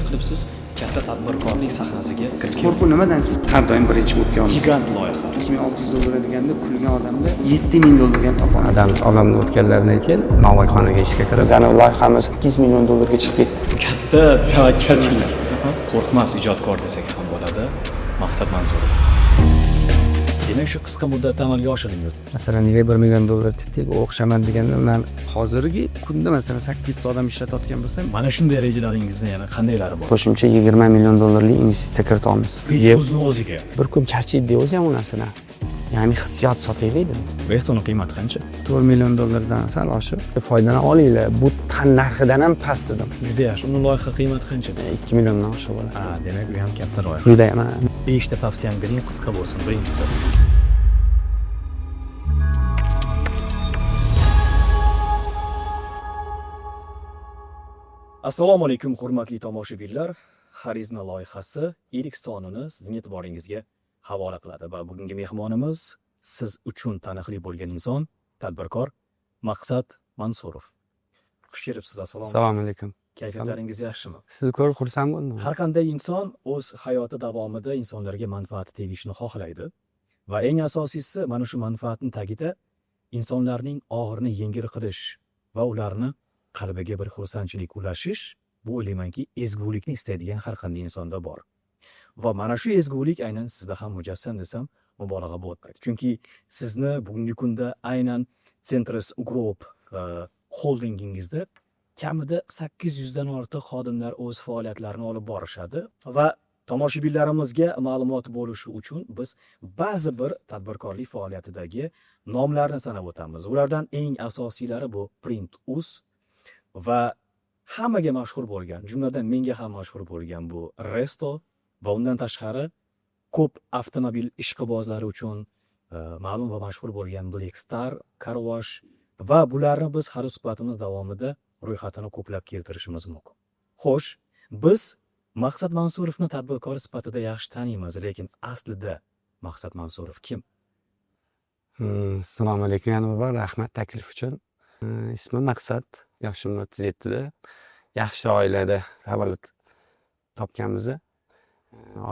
qilib siz katta tadbirkorlik sahnasiga kirib Qo'rquv nimadan? Siz har doim birinchi bo'lib kelasiz. gigant loyiha. 2600 $, deganda kulgan odamda 7000 $ga ham topa oladi. Adam olamni o'tganlaridan keyin Navoiyxonaga ishga kirib, Bizning loyihamiz 8 million $ga chiqib ketdi. Katta tavakkalchilar. Qo'rqmas ijodkor desak ham bo'ladi. Maqsad Mansurov. Demak, shu qisqa muddatda amalga oshirdingiz. masalan, nega $1 million tepdik, o'xshaman deganda men hozirgi kunda masalan 8 ta odam ishlatayotgan bo'lsam, Mana shunday rejalaringizda yana qandaylari bor? qo'shimcha $20 million investitsiya kirita olamiz. O'zini o'ziga. Bir kun charchaydi o'zi ham u narsani. Ya'ni hissiyot sotaylik. Restorani qiymati qancha? $4 million dan sal oshib, foydani olinglar. Bu tan narxidan ham past dedim. Juda yaxshi. Uni loyiha qiymati qancha? 2 milliondan oshib bo'ladi. Ha, demak, u ham katta loyiha. Quyida ham 5 ta tavsiyam bering, qisqa bo'lsin. Birinchisi. Assalomu alaykum, hurmatli tomoshabinlar. Xarizma loyihasi ilk sonini sizning e'tiboringizga havola qiladi va bugungi mehmonimiz siz uchun taniqli bo'lgan inson, tadbirkor Maqsad Mansurov. Xush kelibsiz. Assalomu alaykum. Kayfiyatlaringiz yaxshimi? Sizni ko'rib xursand bo'ldim. Har qanday inson o'z hayoti davomida insonlarga manfaati tegishini xohlaydi va eng asosiysi mana shu manfaatning tagida insonlarning og'irini yengil qilish va ularni qalbiga bir xursandchilik ulashish, bu o'ylaymanki ezgulikni istaydigan har qanday insonda bor. Va mana shu ezgulik aynan sizda ham mujassam desam mubolag'a bo'lmaydi. Chunki sizni bugungi kunda aynan Centris Group holdingingizda kamida 800 dan ortiq xodimlar o'z faoliyatlarini olib borishadi va tomoshabinlarimizga ma'lumot bo'lishi uchun biz ba'zi bir tadbirkorlik faoliyatidagi nomlarni sanab o'tamiz. Ulardan eng asosiylari bu Print.uz va hammaga mashhur bo'lgan, jumladan menga ham mashhur bo'lgan bu Resto va undan tashqari ko'p avtomobil ishqibozlari uchun ma'lum va mashhur bo'lgan Blackstar, Car Wash va bularni biz har suhbatimiz davomida ro'yxatini ko'plab keltirishimiz mumkin. Xo'sh, biz Maqsad Mansurovni tadbirkor sifatida yaxshi taniymiz, lekin aslida Maqsad Mansurov kim? Assalomu alaykum yana bir bor, rahmat taklif uchun. Ismim Maqsad, yoshim 37 da. Yaxshi oilada tavallud topganmiz.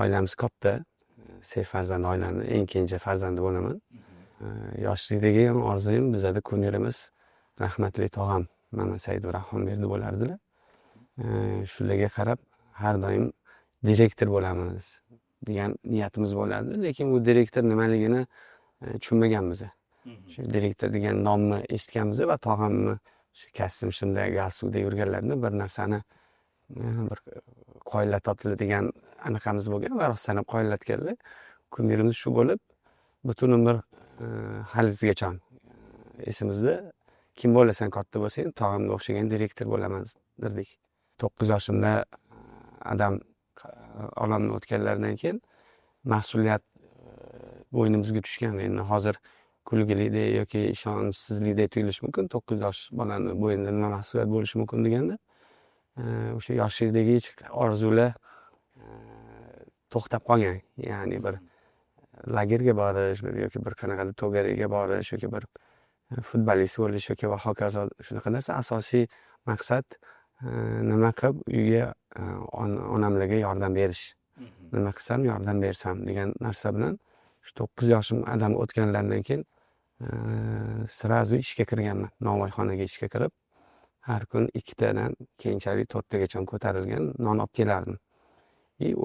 Oilamiz katta, serfarzand oilamiz, eng kenja farzandi bo'laman. Yoshlikdagi ham orzuyim bizada kunyerimiz rahmatli tog'am mana Saidurahmon berdi bo'lardilar. Shularga qarab har doim direktor bo'lamiz degan niyatimiz bo'lardi, lekin bu direktor nimaligini tushunmaganmiz. Shu direktor degan nomni eshitganmiz va tog'amni shu kasbim shunday galstukda yurganlarida bir narsani bir qoyillatotli degan anaqamiz bo'lgan va rostlanib qoyillatganlar. Kumirimiz shu bo'lib, butun umr halizgacha esimizda kim bo'lasan katta bo'lsang, tog'amga o'xshagan direktor bo'laman dedik. 9 yoshimda adam olamni o'tganlaridan keyin mas'uliyat bo'ynimizga tushgan. Endi hozir kulgilikdek yoki ishonchsizlikdek tuyulishi mumkin. 9 yosh bolani bo'ynida nima mas'uliyat bo'lishi mumkin deganda, o'sha yoshlikdagi orzular to'xtab qolgan. Ya'ni bir lagerga borish yoki bir qanaqadir to'garaga borish yoki bir futbolist bo'lish yoki va hokazo shunaqa narsa. Asosiy maqsad nima qilib uyga onamlarga yordam berish. Nima qilsam yordam bersam degan narsa bilan shu 9 yoshim adam o'tganlaridan keyin sirazu ishga kirganman. Navoiyxonaga ishga kirib, har kun 2 tadan keyinchalik 4 tagacha ko'tarilgan non olib kelardim.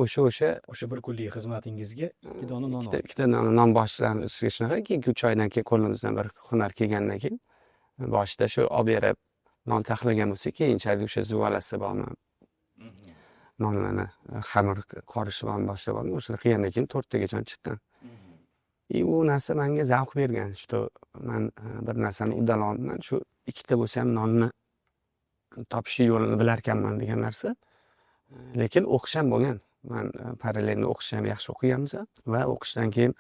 O'sha bir kunlik xizmatingizga 2 dona non olib. 2 ta non boshlashga shunaqa, keyin 3 oydan keyin qo'limizdan bir hunar kelgandan keyin boshida shu olib berib non taxlagan bo'lsa, keyinchalik o'sha zuvalasi bormi? Nonlarni xamir qorishni boshlab oldim. O'shani qilgandan keyin 4 tagacha chiqqan. Bu narsa menga zavq bergan. Shu men bir narsani uddalaman, shu 2 ta bo'lsa ham nonni topish yo'lini bilar ekanman degan narsa. Lekin o'qish ham bo'lgan. Men parallelni o'qishni ham yaxshi o'qiganmiz va o'qishdan keyin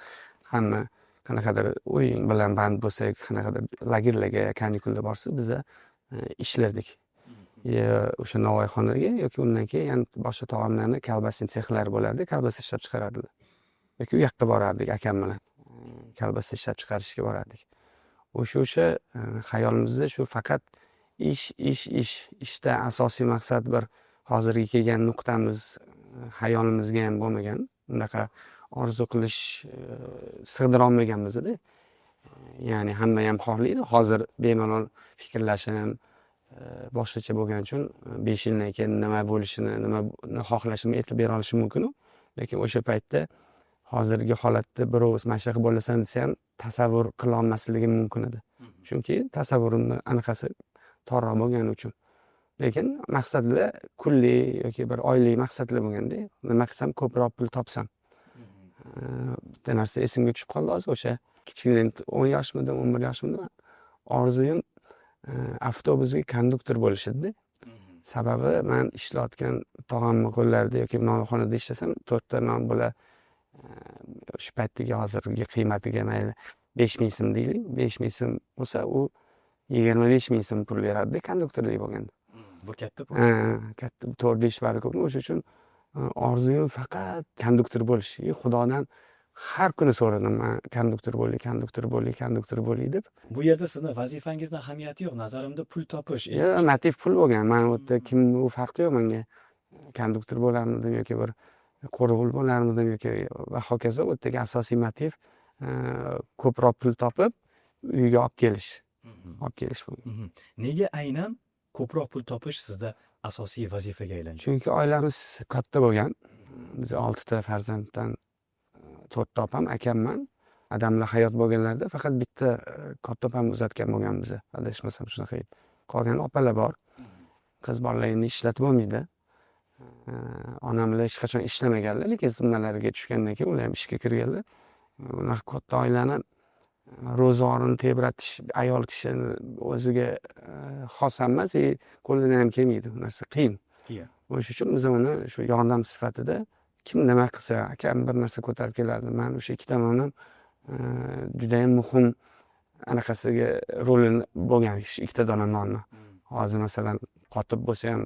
hamma qanaqadir o'yin bilan band bo'lsak, qanaqadir lagerlarga, kanikulga borsa biz ishlardik. O'sha Navoiyxonaga yoki undan keyin boshqa taomlarni kolbasa sexlari bo'lardi, kolbasa ishlab chiqarardilar. Yoki u yoqqa borardik akam bilan. Kolbasa ishlab chiqarishga borardik. O'sha hayolimizda shu faqat ishda asosiy maqsad bir hozirgi kelgan nuqtamiz hayolimizga ham bo'lmagan. Unaqa orzu qilish sig'dira olmaganmiz-da. Ya'ni hamma ham xohlaydi. Hozir bemalol fikrlashim boshqacha bo'lgani uchun 5 yildan keyin nima bo'lishini, nimani xohlashimni aytib bera olishim mumkin. Lekin o'sha paytda hozirgi holatda birov mana shunaqa bo'lasan desa ham tasavvur qila olmasligim mumkin edi. Chunki tasavvurimni anaqasi torroq bo'lgani uchun. Lekin maqsadlar kunlik yoki bir oylik maqsadlar bo'lganda, nima qilsam ko'proq pul topsam. Bitta narsa esimga tushib qoldi hozir o'sha kichkina 10 yoshmidim, 11 yoshmidim. Orzuyim avtobusga konduktor bo'lish edi. Sababi men ishlayotgan tog'amni qo'llarida yoki nonxonada ishlasam 4 ta non bo'la shu paytdagi hozirgi qiymatiga mayli 5000 so'm deylik. 5000 so'm bo'lsa u 25000 so'm pul berardi konduktorlik bo'lganda. Bu katta pul. Katta 4-5 barobar. O'sha uchun orzuyim faqat konduktor bo'lish. Xudodan har kuni so'radim men konduktor bo'ling deb. Bu yerda sizni vazifangizning ahamiyati yo'q, nazarimda pul topish. Motiv pul bo'lgan. Men u yerda kim u farqi yo'q menga. Konduktor bo'larmidim yoki bir qo'rg'ul bo'larmidim yoki va hokazo. U yerdagi asosiy motiv ko'proq pul topib uyga olib kelish. Bo'lgan. Nega aynan ko'proq pul topish sizda asosiy vazifaga aylangan? Chunki oilamiz katta bo'lgan. Biz 6 ta farzanddan 4 ta opam, akamman. Adamlar hayot bo'lganlarda faqat bitta katta opam uzatgan bo'lganmiz. Adashmasam shunaqa edi. Qolgan opalar bor. Qiz bolalarni ishlatib bo'lmaydi. Onamlar hech qachon ishlamaganlar, lekin zimmalariga tushgandan keyin ular ham ishga kirganlar. Unaqa katta oilani ro'zg'orini tebratish ayol kishini o'ziga xos emas, qo'lidan ham kelmaydi. Bu narsa qiyin. O'sha uchun biz uni shu yordam sifatida kim nima qilsa, akam bir narsa ko'tarib kelardi. Men o'sha ikkita nonni juda ham muhim anaqasiga rolini bo'lgan ikkita dona nonni. Hozir masalan qotib bo'lsa ham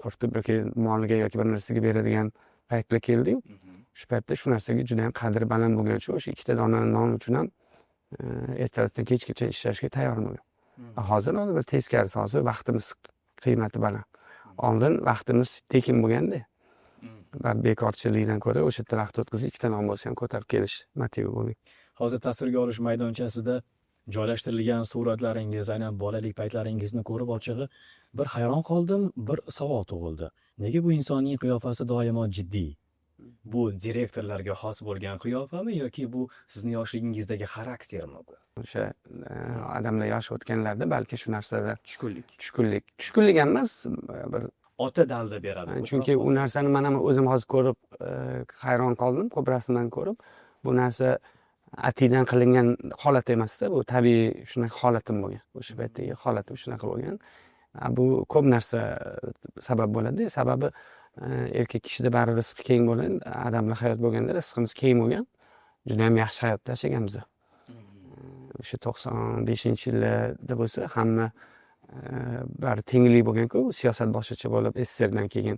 qotib yoki moliga yoki bir narsaga beradigan paytlar keldi. Shu paytda shu narsaga juda ham qadri baland bo'lgani uchun o'sha ikkita dona non uchun ham ertalabdan kechgacha ishlashga tayyorman. Hozir bir teskarisi, hozir vaqtimiz qiymati baland. Oldin vaqtimiz tekin bo'lganda, bekorchilikdan ko'ra o'sha yerda vaqt o'tkazib ikkita non bo'lsa ham ko'tarib kelish motivi bo'lgan. Hozir tasvirga olish maydonchasida joylashtirilgan suratlaringiz, aynan bolalik paytlaringizni ko'rib ochig'i bir hayron qoldim, bir savol tug'ildi. Nega bu insonning qiyofasi doimo jiddiy? Bu direktorlarga xos bo'lgan qiyofami yoki bu sizning yoshligingizdagi xaraktermi bu? O'sha odamlar yosh o'tganlarda balki shu narsada tushkunlik emas, bir ota dalda beradi. Chunki u narsani men ham o'zim hozir ko'rib hayron qoldim, ko'p rasmdan ko'rib. Bu narsa atidan qilingan holat emasda, bu tabiiy shunaqa holatim bo'lgan. O'sha paytdagi holatim shunaqa bo'lgan. Bu ko'p narsa sabab bo'ladi. Sababi erkak kishida baribir rizqi keng bo'ladi. Odamlar hayot bo'lganda rizqimiz keng bo'lgan. Juda ham yaxshi hayotda yashaganmiz. O'sha 95-yillarda bo'lsa hamma bari tenglik bo'lgan-ku, siyosat boshqacha bo'lib, SSRdan keyin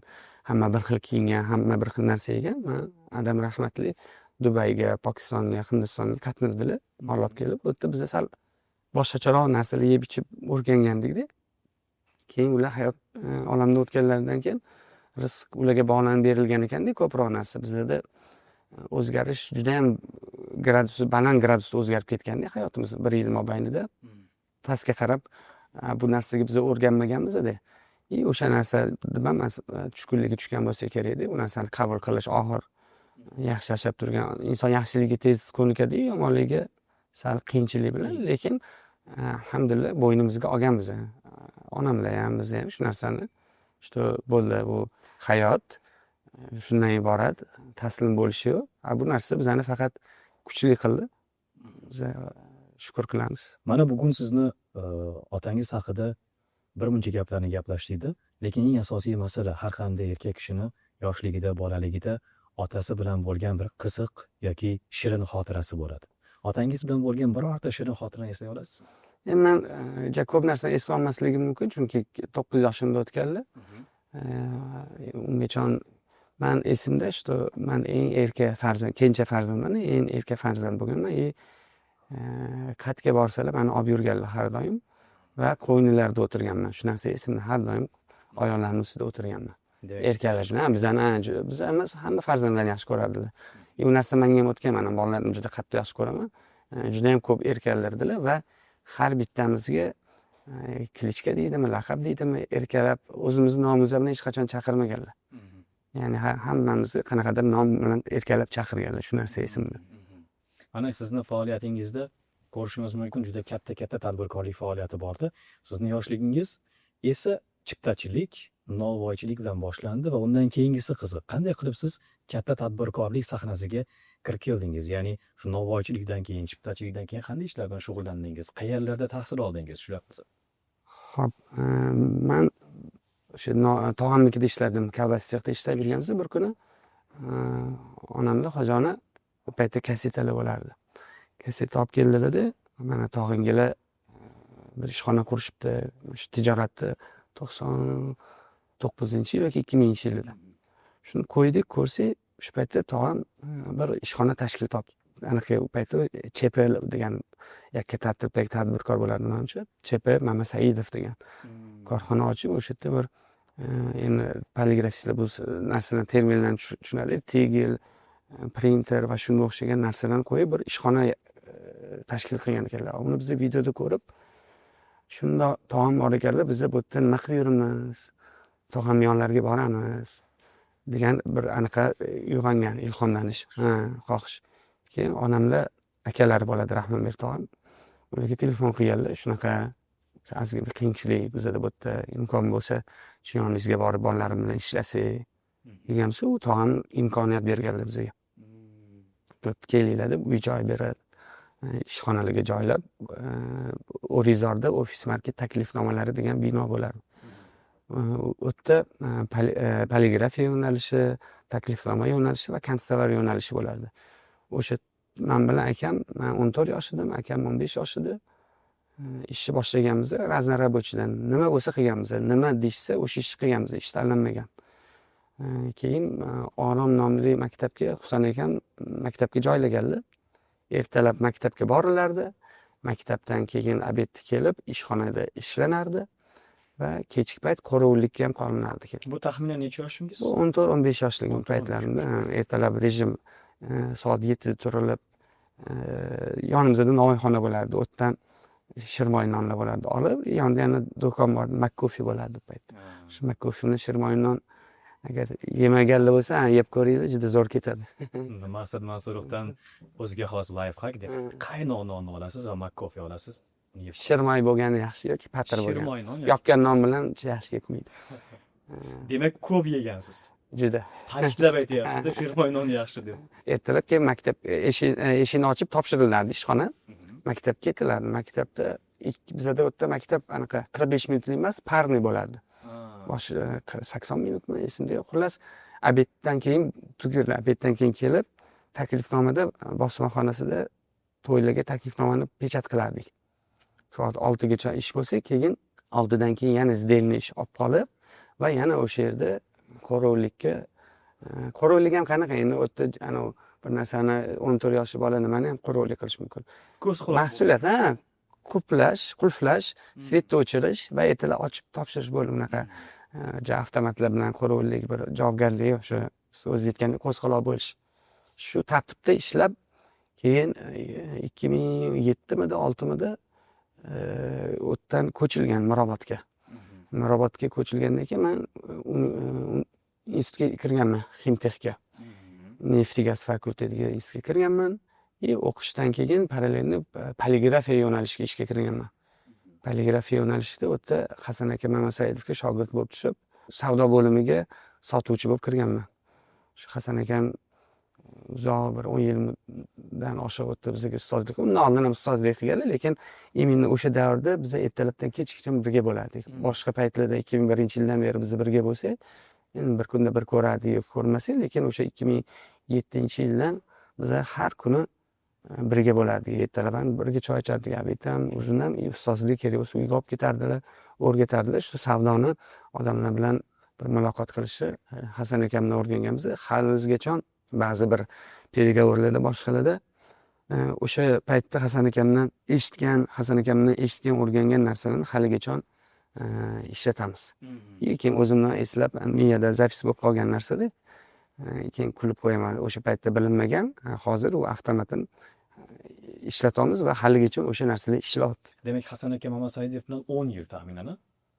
hamma bir xil kiyingan, hamma bir xil narsa yegan. Adam rahmatli Dubayga, Pokistonga, Hindistonga qatnardilar, olib kelib, bu yerda biz sal boshqacharoq narsalar yeb ichib o'rgangandik-da. Keyin ular hayot olamda o'tganlaridan keyin rizq ularga bog'lanib berilgan ekanda, ko'proq narsa bizda o'zgarish juda ham baland gradusda o'zgarib ketganda hayotimiz 1 yil mobaynida pastga qarab bu narsaga biz o'rganmaganmiz-da. O'sha narsa nima tushkunlikka tushgan bo'lsa kerak-da, bu narsani qabul qilish og'ir. Yaxshi yashab turgan inson yaxshiligiga tez ko'nikadi, yomonligiga sal qiyinchilik bilan, lekin alhamdulillah bo'ynimizga olganmiz. Onamlar ham biz ham shu narsani işte bo'ldi, bu hayot shundan iborat, taslim bo'lishi yo'q. Bu narsa bizani faqat kuchli qildi. Biz shukr qilamiz. Mana bugun sizni otangiz haqida bir muncha gaplarni gaplashdik, lekin eng asosiy masala har qanday erkak kishini yoshligida, bolaligida otasi bilan bo'lgan bir qiziq yoki shirin xotirasi bo'ladi. Otangiz bilan bo'lgan birorta shirin xotirani eslay olasizmi? Men ko'p narsani eslay olmasligim mumkin, chunki 9 yoshimda o'tganlar. Ungacha men esimda, что men eng erkak farzand, kenja farzandman, eng erkak farzand bo'lganman. Qatga borsalar meni olib yurganlar har doim va qo'ynilarda o'tirganman. Shu narsa esimda, har doim oyoqlarim ustida o'tirganman. erkalikni bizani biz emas hamma farzandlarni yaxshi ko'rardilar. U narsa menga ham o'tgan, men ham bolalarni juda qattiq yaxshi ko'raman. Juda ham ko'p erkalardilar va har bittamizga klichka deydimi, laqab deydimi, erkalab o'zimizni nomimiz bilan hech qachon chaqirmaganlar. Ya'ni hammamizni qanaqadir nom bilan erkalab chaqirganlar, shu narsa esimda. Ana sizni faoliyatingizda ko'rishimiz mumkin, juda katta tadbirkorlik faoliyati bordi. Sizni yoshligingiz esa chiptachilik, novvoychilik bilan boshlandi va undan keyingisi qiziq. Qanday qilib siz katta tadbirkorlik sahnasiga kirib keldingiz? Ya'ni shu novvoychilikdan keyin, chiptachilikdan keyin qanday ishlar bilan shug'ullandingiz? Qayerlarda tahsil oldingiz? Shular qilsa. Xo'p, men o'sha tog'amnikida ishlardim, kolbasa sexda ishlab yurganimizda bir kuni onamda Xojona u paytda kasetalar bo'lardi. Kaseta olib keldilar-da, mana tog'ingilar bir ishxona qurishibdi, shu tijoratni 99-yil yoki 2000-yilda. Shuni qo'ydik, ko'rsak, shu paytda tog'am bir ishxona tashkil topdi. Anaqa u paytda ЧП degan yakka tartibdagi tadbirkor bo'lardi, menimcha. ЧП Mamasaidov degan korxona ochib, o'sha yerda bir endi poligrafistlar bu narsalarni terminlarni tushunadi, tegel, printer va shunga o'xshagan narsalarni qo'yib bir ishxona tashkil qilgan ekanlar. Uni biz videoda ko'rib, shunda tog'am bor ekanlar, biz bu yerda nima qilib yuramiz, tog'am yonlariga boramiz degan bir anaqa uyg'ongan ilhomlanish, xohish. Keyin onamlar akalari bo'ladi, Rahmonbek tog'am. Ularga telefon qilganlar, shunaqa ozgina qiyinchilik bizada bu yerda imkon bo'lsa, shu yoningizga borib bolalarim bilan ishlasak deganmiz, u tog'am imkoniyat berganlar bizga. Kelinglar deb uy joy berib, ishxonalarga joylab, O'rizorda ofis market taklifnomalari degan bino bo'lardi. U yerda poligrafiya yo'nalishi, taklifnoma yo'nalishi va konservator yo'nalishi bo'lardi. O'sha men bilan akam, men 14 yosh edim, akam 15 yosh edi. Ishni boshlaganmiz, raznarabochidan nima bo'lsa qilganmiz, nima deyishsa o'sha ishni qilganmiz, ish tanlanmagan. Keyin Orom nomli maktabga Husan akam maktabga joylaganlar. Ertalab maktabga borilardi, maktabdan keyin obedga kelib ishxonada ishlanardi va kechki payt qorovullikka ham qolinardi. Bu taxminan necha yoshingiz? Bu 14-15 yoshligim paytlarimda ertalab rejim soat 7 da turilib, yonimizda novvoyxona bo'lardi, o'tdan shirmoy nonlar bo'lardi. Olib, yonida yana do'kon bor, Makkofi bo'lardi bu paytda. Shu Makkofini shirmoy non agar yemaganlar bo'lsa, yeb ko'ringlar, juda zo'r ketadi. Maqsad Mansurovdan o'ziga xos lifehack deb qaynoq nonni olasiz va Makkofi olasiz. Shirmoy bo'lgani yaxshi yoki patir bo'lgani? Shirmoy non. Yopgan non bilan yaxshi ketmaydi. Demak, ko'p yegansiz. Juda. Ta'kidlab aytyapsiz, shirmoy non yaxshi deb. Ertalab keyin maktab eshikni ochib topshirilardi ishxona. Maktabga ketilardi. Maktabda bizada o'tda maktab anaqa 45 minutlik emas, parni bo'lardi. Bosh 80 minutmi esimda yo'q. Xullas, obeddan keyin tugirlar. Obeddan keyin kelib, taklifnomada bosmaxonasida to'ylarga taklifnomani pechat qilardik. Soat 6 gacha ish bo'lsa, keyin 6 dan keyin yana izdelni ish olib qolib va yana o'sha yerda qorovullikka, qorovullik ham qanaqa endi o'tda ana bir narsani 14 yoshli bola nimani ham qorovullik qilish mumkin. Ko'z quloq. Mahsulot, qulflash, svetni o'chirish va ertalab ochib topshirish bo'ldi bunaqa. Avtomatlar bilan qorovullik bir javobgarlik, o'sha o'zi aytgandek ko'z quloq bo'lish. Shu tartibda ishlab, keyin 2007-mida, 6-mida o'tdan ko'chilgan Mirobodga. Mirobodga ko'chilgandan keyin men institutga kirganman, Ximtexga. Neft gaz fakultetiga institutga kirganman. O'qishdan keyin parallelni poligrafiya yo'nalishiga ishga kirganman. Poligrafiya yo'nalishida o'tda Hasan aka Mamasaidovga shogird bo'lib tushib, savdo bo'limiga sotuvchi bo'lib kirganman. Shu Hasan akam uzoq bir 10 yildan oshiq o'tdi bizga ustozlik. Undan oldin ham ustozlik qilganlar, lekin imminni o'sha davrda biz ertalabdan kechgacha birga bo'lardik. Boshqa paytlarda 2001-yildan beri biz birga bo'lsak, endi bir kunda bir ko'rardik, ko'rmasak, lekin o'sha 2007-yildan biz har kuni birga bo'lardik. Ertalab ham birga choy ichardik, obeddan, ujundan ustozlik kerak bo'lsa uyga olib ketardilar, o'rgatardilar. Shu savdoni odamlar bilan bir muloqot qilishni Hasan akamdan o'rganganmiz. Halizgacha ba'zi bir переговорlarda boshqalarda o'sha paytda Hasan akamdan eshitgan, o'rgangan narsalarni haligacha ishlatamiz. Keyin o'zimni eslab miyada zapis bo'lib qolgan narsada keyin kulib qo'yaman. O'sha paytda bilinmagan, hozir u avtomatdan ishlatamiz va haligacha o'sha narsalar ishlayapti. Demak, Hasan aka Mamasaidov bilan 10 yil taxminan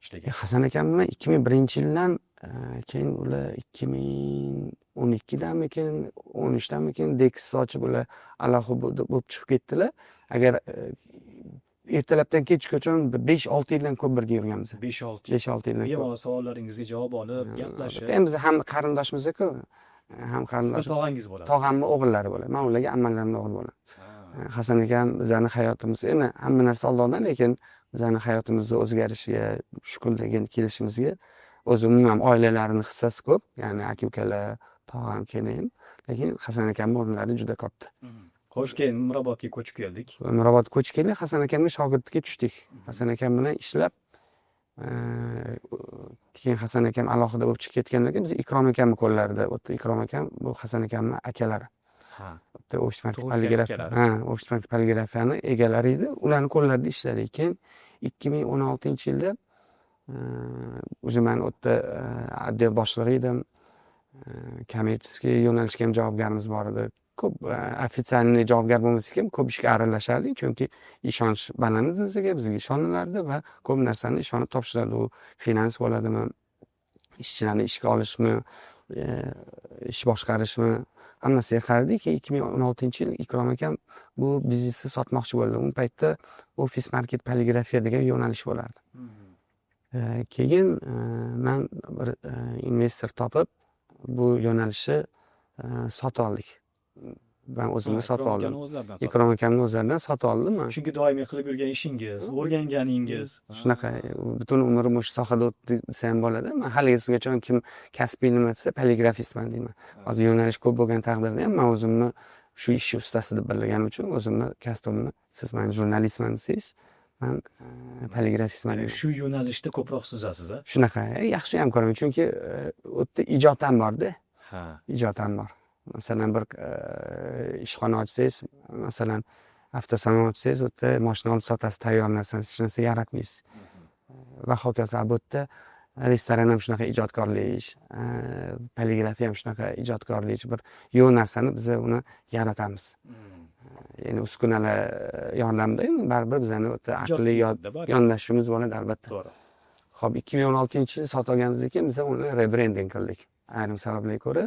ishlagan. Hasan akam bilan 2001-yildan keyin ular 2012damikin, 13damikin Dex ochib ular alohida bo'lib chiqib ketdilar. Agar ertalabdan kechgacha 5-6 yildan ko'p birga yurganmiz. 5-6 yildan ko'p. Bemalol savollaringizga javob olib, gaplashib. Endi biz ham qarindoshmiz-ku. Ham Sizning qarindosh. tog'angiz bo'ladi. Tog'amning o'g'illari bo'ladi. Men ularga ammalarimning o'g'li bo'laman. Hasan akam bizning hayotimiz, endi hamma narsa Allohdan, lekin bizning hayotimizda o'zgarishiga, shukur degan kelishimizga o'zimning ham oilalarining hissasi ko'p. Ya'ni aka-ukalar, tog'am, keyin, lekin Hasan akamning o'rnlari juda katta. Xo'sh, keyin Mirobodga ko'chib keldik. Mirobodga ko'chib keldik, Hasan akamning shogirdligiga tushdik. Hasan akam bilan ishlab, keyin Hasan akam alohida bo'lib chiqib ketgandan keyin biz Ikrom akamni qo'llarida o'tdi. Ikrom akam bu Hasan akamning akalari. Ha. Ofis market poligrafiya. Ofis market poligrafiyani egalari edi. Ularning qo'llarida ishladik. Keyin 2016-yilda o'zi men u yerda otdel boshlig'i edim. Kommersiya yo'nalishga ham javobgarimiz bor edi. Ko'p ofitsialniy javobgar bo'lmasak ham ko'p ishga aralashardik, chunki ishonch baland edi bizga ishonilardi va ko'p narsani ishonib topshirardi. U finans bo'ladimi, ishchilarni ishga olishmi, ish boshqarishmi, hammasiga qaradik. 2016-yil Ikrom akam bu biznesni sotmoqchi bo'ldi. U paytda ofis market poligrafiya degan yo'nalish bo'lardi. Keyin men bir investor topib bu yo'nalishni sotib oldik. Ben o'zimni sotib oldim. Ikrom akamni o'zlaridan sotib oldim. Chunki doimiy qilib yurgan ishingiz, o'rganganingiz. Shunaqa butun umrim o'sha sohada o'tdi desa ham bo'ladi. Men haligacha kim kasbiy nima desa poligrafistman deyman. Hozir yo'nalish ko'p bo'lgan taqdirda ham men o'zimni shu ish ustasi deb bilganim uchun o'zimni kasbimni, siz meni jurnalistman desangiz, men poligrafistman. Shu yo'nalishda ko'proq suzasiz, a? Shunaqa, yaxshi ham ko'raman, chunki u yerda ijod ham bor-da. Ha, ijod ham bor. Masalan, bir ishxona ochsangiz, masalan, avtosalon ochsangiz, u yerda mashina olib sotasiz, tayyor narsani hech narsa yaratmaysiz. Va hokazo. Bu yerda restoran ham shunaqa ijodkorlik, poligrafiya ham shunaqa ijodkorlik, bir yo'q narsani biz uni yaratamiz. Ya'ni uskunalar yordamida baribir bizani o'ta aqlli yondashishimiz bo'ladi albatta. To'g'ri. Xo'p, 2016-yil sotib olganimizdan keyin biz uni rebranding qildik. Ayrim sabablarga ko'ra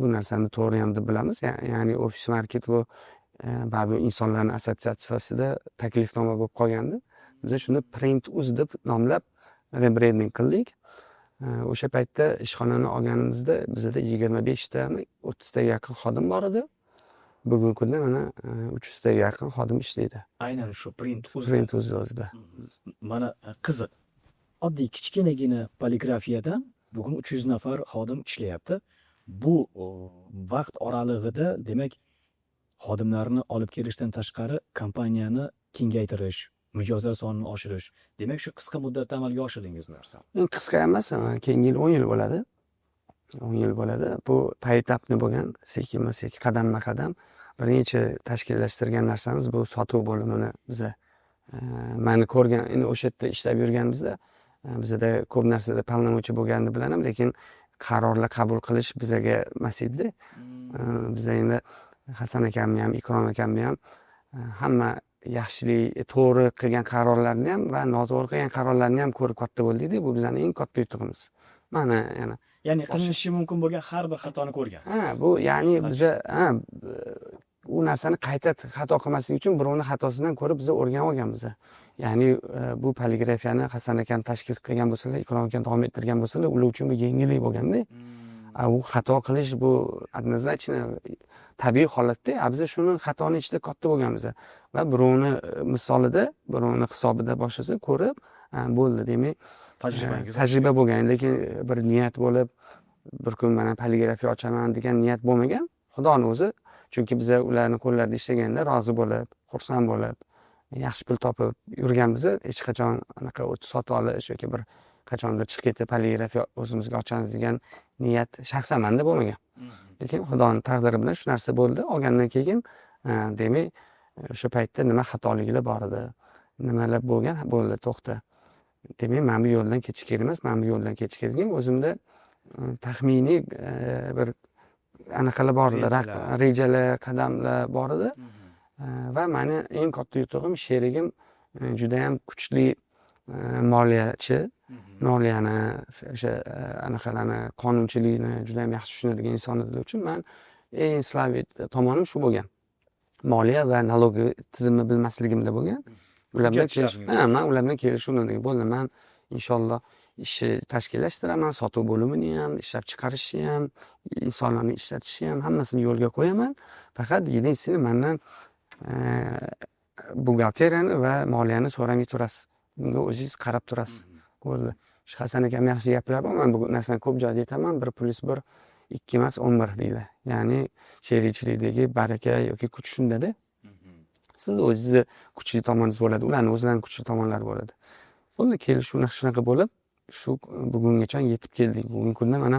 bu narsani to'g'ri ham deb bilamiz. Ya'ni ofis market bu baribir insonlarning assotsiatsiyasida taklifnoma bo'lib qolgandi. Biz shuni Print.uz deb nomlab rebranding qildik. O'sha paytda ishxonani olganimizda bizda 25 ta, 30 taga yaqin xodim bor edi. Bugungi kunda mana 300 taga yaqin xodim ishlaydi. Aynan shu Print.uz. Print.uz'da. Mana qiziq. Oddiy kichkinagina poligrafiyadan bugun 300 nafar xodim ishlayapti. Bu vaqt oralig'ida, demak, xodimlarni olib kelishdan tashqari kompaniyani kengaytirish, mijozlar sonini oshirish. Demak, shu qisqa muddatda amalga oshirdingizmi narsani? Qisqa emas, keyingi yil 10 yil bo'ladi. 10 yil bo'ladi. Bu poetapni bo'lgan, sekin-sekin, qadamma-qadam bir necha tashkillashtirgan narsamiz bu sotuv bo'limini biza meni ko'rgan, endi o'sha yerda ishlab yurganimizda bizda ko'p narsada palnamochi bo'lganini bilaman, lekin qarorlar qabul qilish bizaga emas edi. Biz endi Hasan akamni ham, Ikrom akamni ham hamma yaxshilik, to'g'ri qilgan qarorlarni ham va noto'g'ri qilgan qarorlarni ham ko'rib katta bo'ldik-da. Bu bizning eng katta yutug'imiz. Mana ya'ni qilinishi mumkin bo'lgan har bir xatoni ko'rgansiz. Bu ya'ni biza u narsani qayta xato qilmaslik uchun birovning xatosidan ko'rib biz o'rganib olganmiz. Ya'ni bu poligrafiyani Hasan akam tashkil qilgan bo'lsalar, Ikrom akam davom ettirgan bo'lsalar, ular uchun bu yengillik bo'lganda. U xato qilish bu однозначно tabiiy holatda. Biz shuni xatoni ichida katta bo'lganmiz va birovni misolida, birovni hisobida boshlasa ko'rib, bo'ldi, demak, tajriba bo'lgan, lekin bir niyat bo'lib, bir kun mana poligrafiya ochaman degan niyat bo'lmagan. Xudoning o'zi, chunki biz ularning qo'llarida ishlaganda rozi bo'lib, xursand bo'lib, yaxshi pul topib yurganmiz. Hech qachon anaqa sotib olish yoki bir qachondir chiqib ketib poligrafiya o'zimizga ochamiz degan niyat shaxsan menda bo'lmagan. Lekin Xudoning taqdiri bilan shu narsa bo'ldi. Olgandan keyin demak, o'sha paytda nima xatoliklar bor edi, nimalar bo'lgan, bo'ldi, to'xta. demak mana bu yo'ldan ketish kerak emas, mana bu yo'ldan ketish kerak degan o'zimda taxminiy bir anaqalar bor edi, rejalar, qadamlar bor edi. Va mani eng katta yutug'im sherigim judayam kuchli moliyachi, moliyani o'sha anaqalarni, qonunchilikni judayam yaxshi tushunadigan inson edilgani uchun man eng slabit tomonim shu bo'lgan. Moliya va налоговый tizimni bilmasligimda bo'lgan. Ular bilan man ular bilan kelishuvdim. Bo'ldi, man inshaalloh ishni tashkillashtiraman, sotuv bo'limini ham, ishlab chiqarishni ham, insonlarni ishlatishni ham hammasini yo'lga qo'yaman. Faqat единственный mendan buxgalteriyani va moliyani so'ramay turasiz. Bunga o'zingiz qarab turasiz. Bo'ldi. Shu Hasan akam yaxshi gapiryapti, men bu narsani ko'p joyda aytaman, 1+1 2 emas 11 deydi. Ya'ni sherikchilikdagi baraka yoki kuch shundada. Siz o'zingizni kuchli tomoningiz bo'ladi, ularning o'zlarining kuchli tomonlari bo'ladi. Bo'ldi, kelishuv shunaqa bo'lib, shu bugungacha yetib keldik. Bugungi kunda mana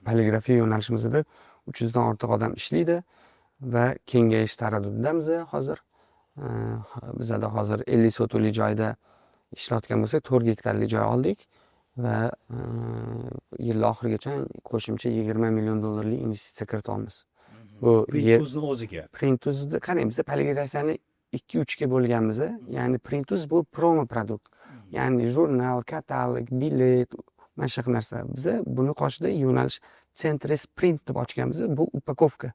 poligrafiya yo'nalishimizda 300 dan ortiq odam ishlaydi va kengayish taraddudidamiz hozir. Bizda hozir 50 sotuli joyda ishlayotgan bo'lsak, 4 gektarlik joy oldik va yil oxirigacha qo'shimcha 20 million dollarlik investitsiya kirita olamiz. Bu Printuzning o'ziga. Printuzni qarang, biz poligrafiyani 2-3 ga bo'lganmiz. Ya'ni Printuz bu promo produkt. Ya'ni jurnal, katalog, bilet, mana shunaqa narsa. Biz buni qoshida yo'nalish Centris Print deb ochganmiz. Bu upakovka,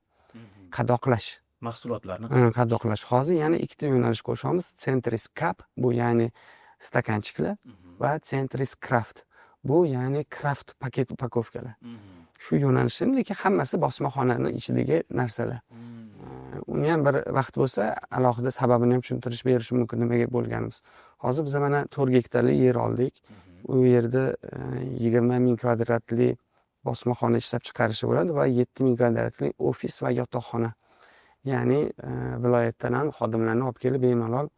qadoqlash. Mahsulotlarni qadoqlash. Hozir yana ikkita yo'nalish qo'shamiz. Centris Cup, bu ya'ni stakanchiklar va Centris Craft. Bu ya'ni craft paket upakovkalar. Shu yo'nalishim, lekin hammasi bosmaxonaning ichidagi narsalar. Uni ham bir vaqt bo'lsa, alohida sababini ham tushuntirish berishim mumkin nimaga bo'lganimiz. Hozir biz mana 4 gektarlik yer oldik. U yerda 20 ming kvadratlik bosmaxona ishlab chiqarishi bo'ladi va 7 ming kvadratlik ofis va yotoqxona. Ya'ni viloyatdan ham xodimlarni olib kelib bemalol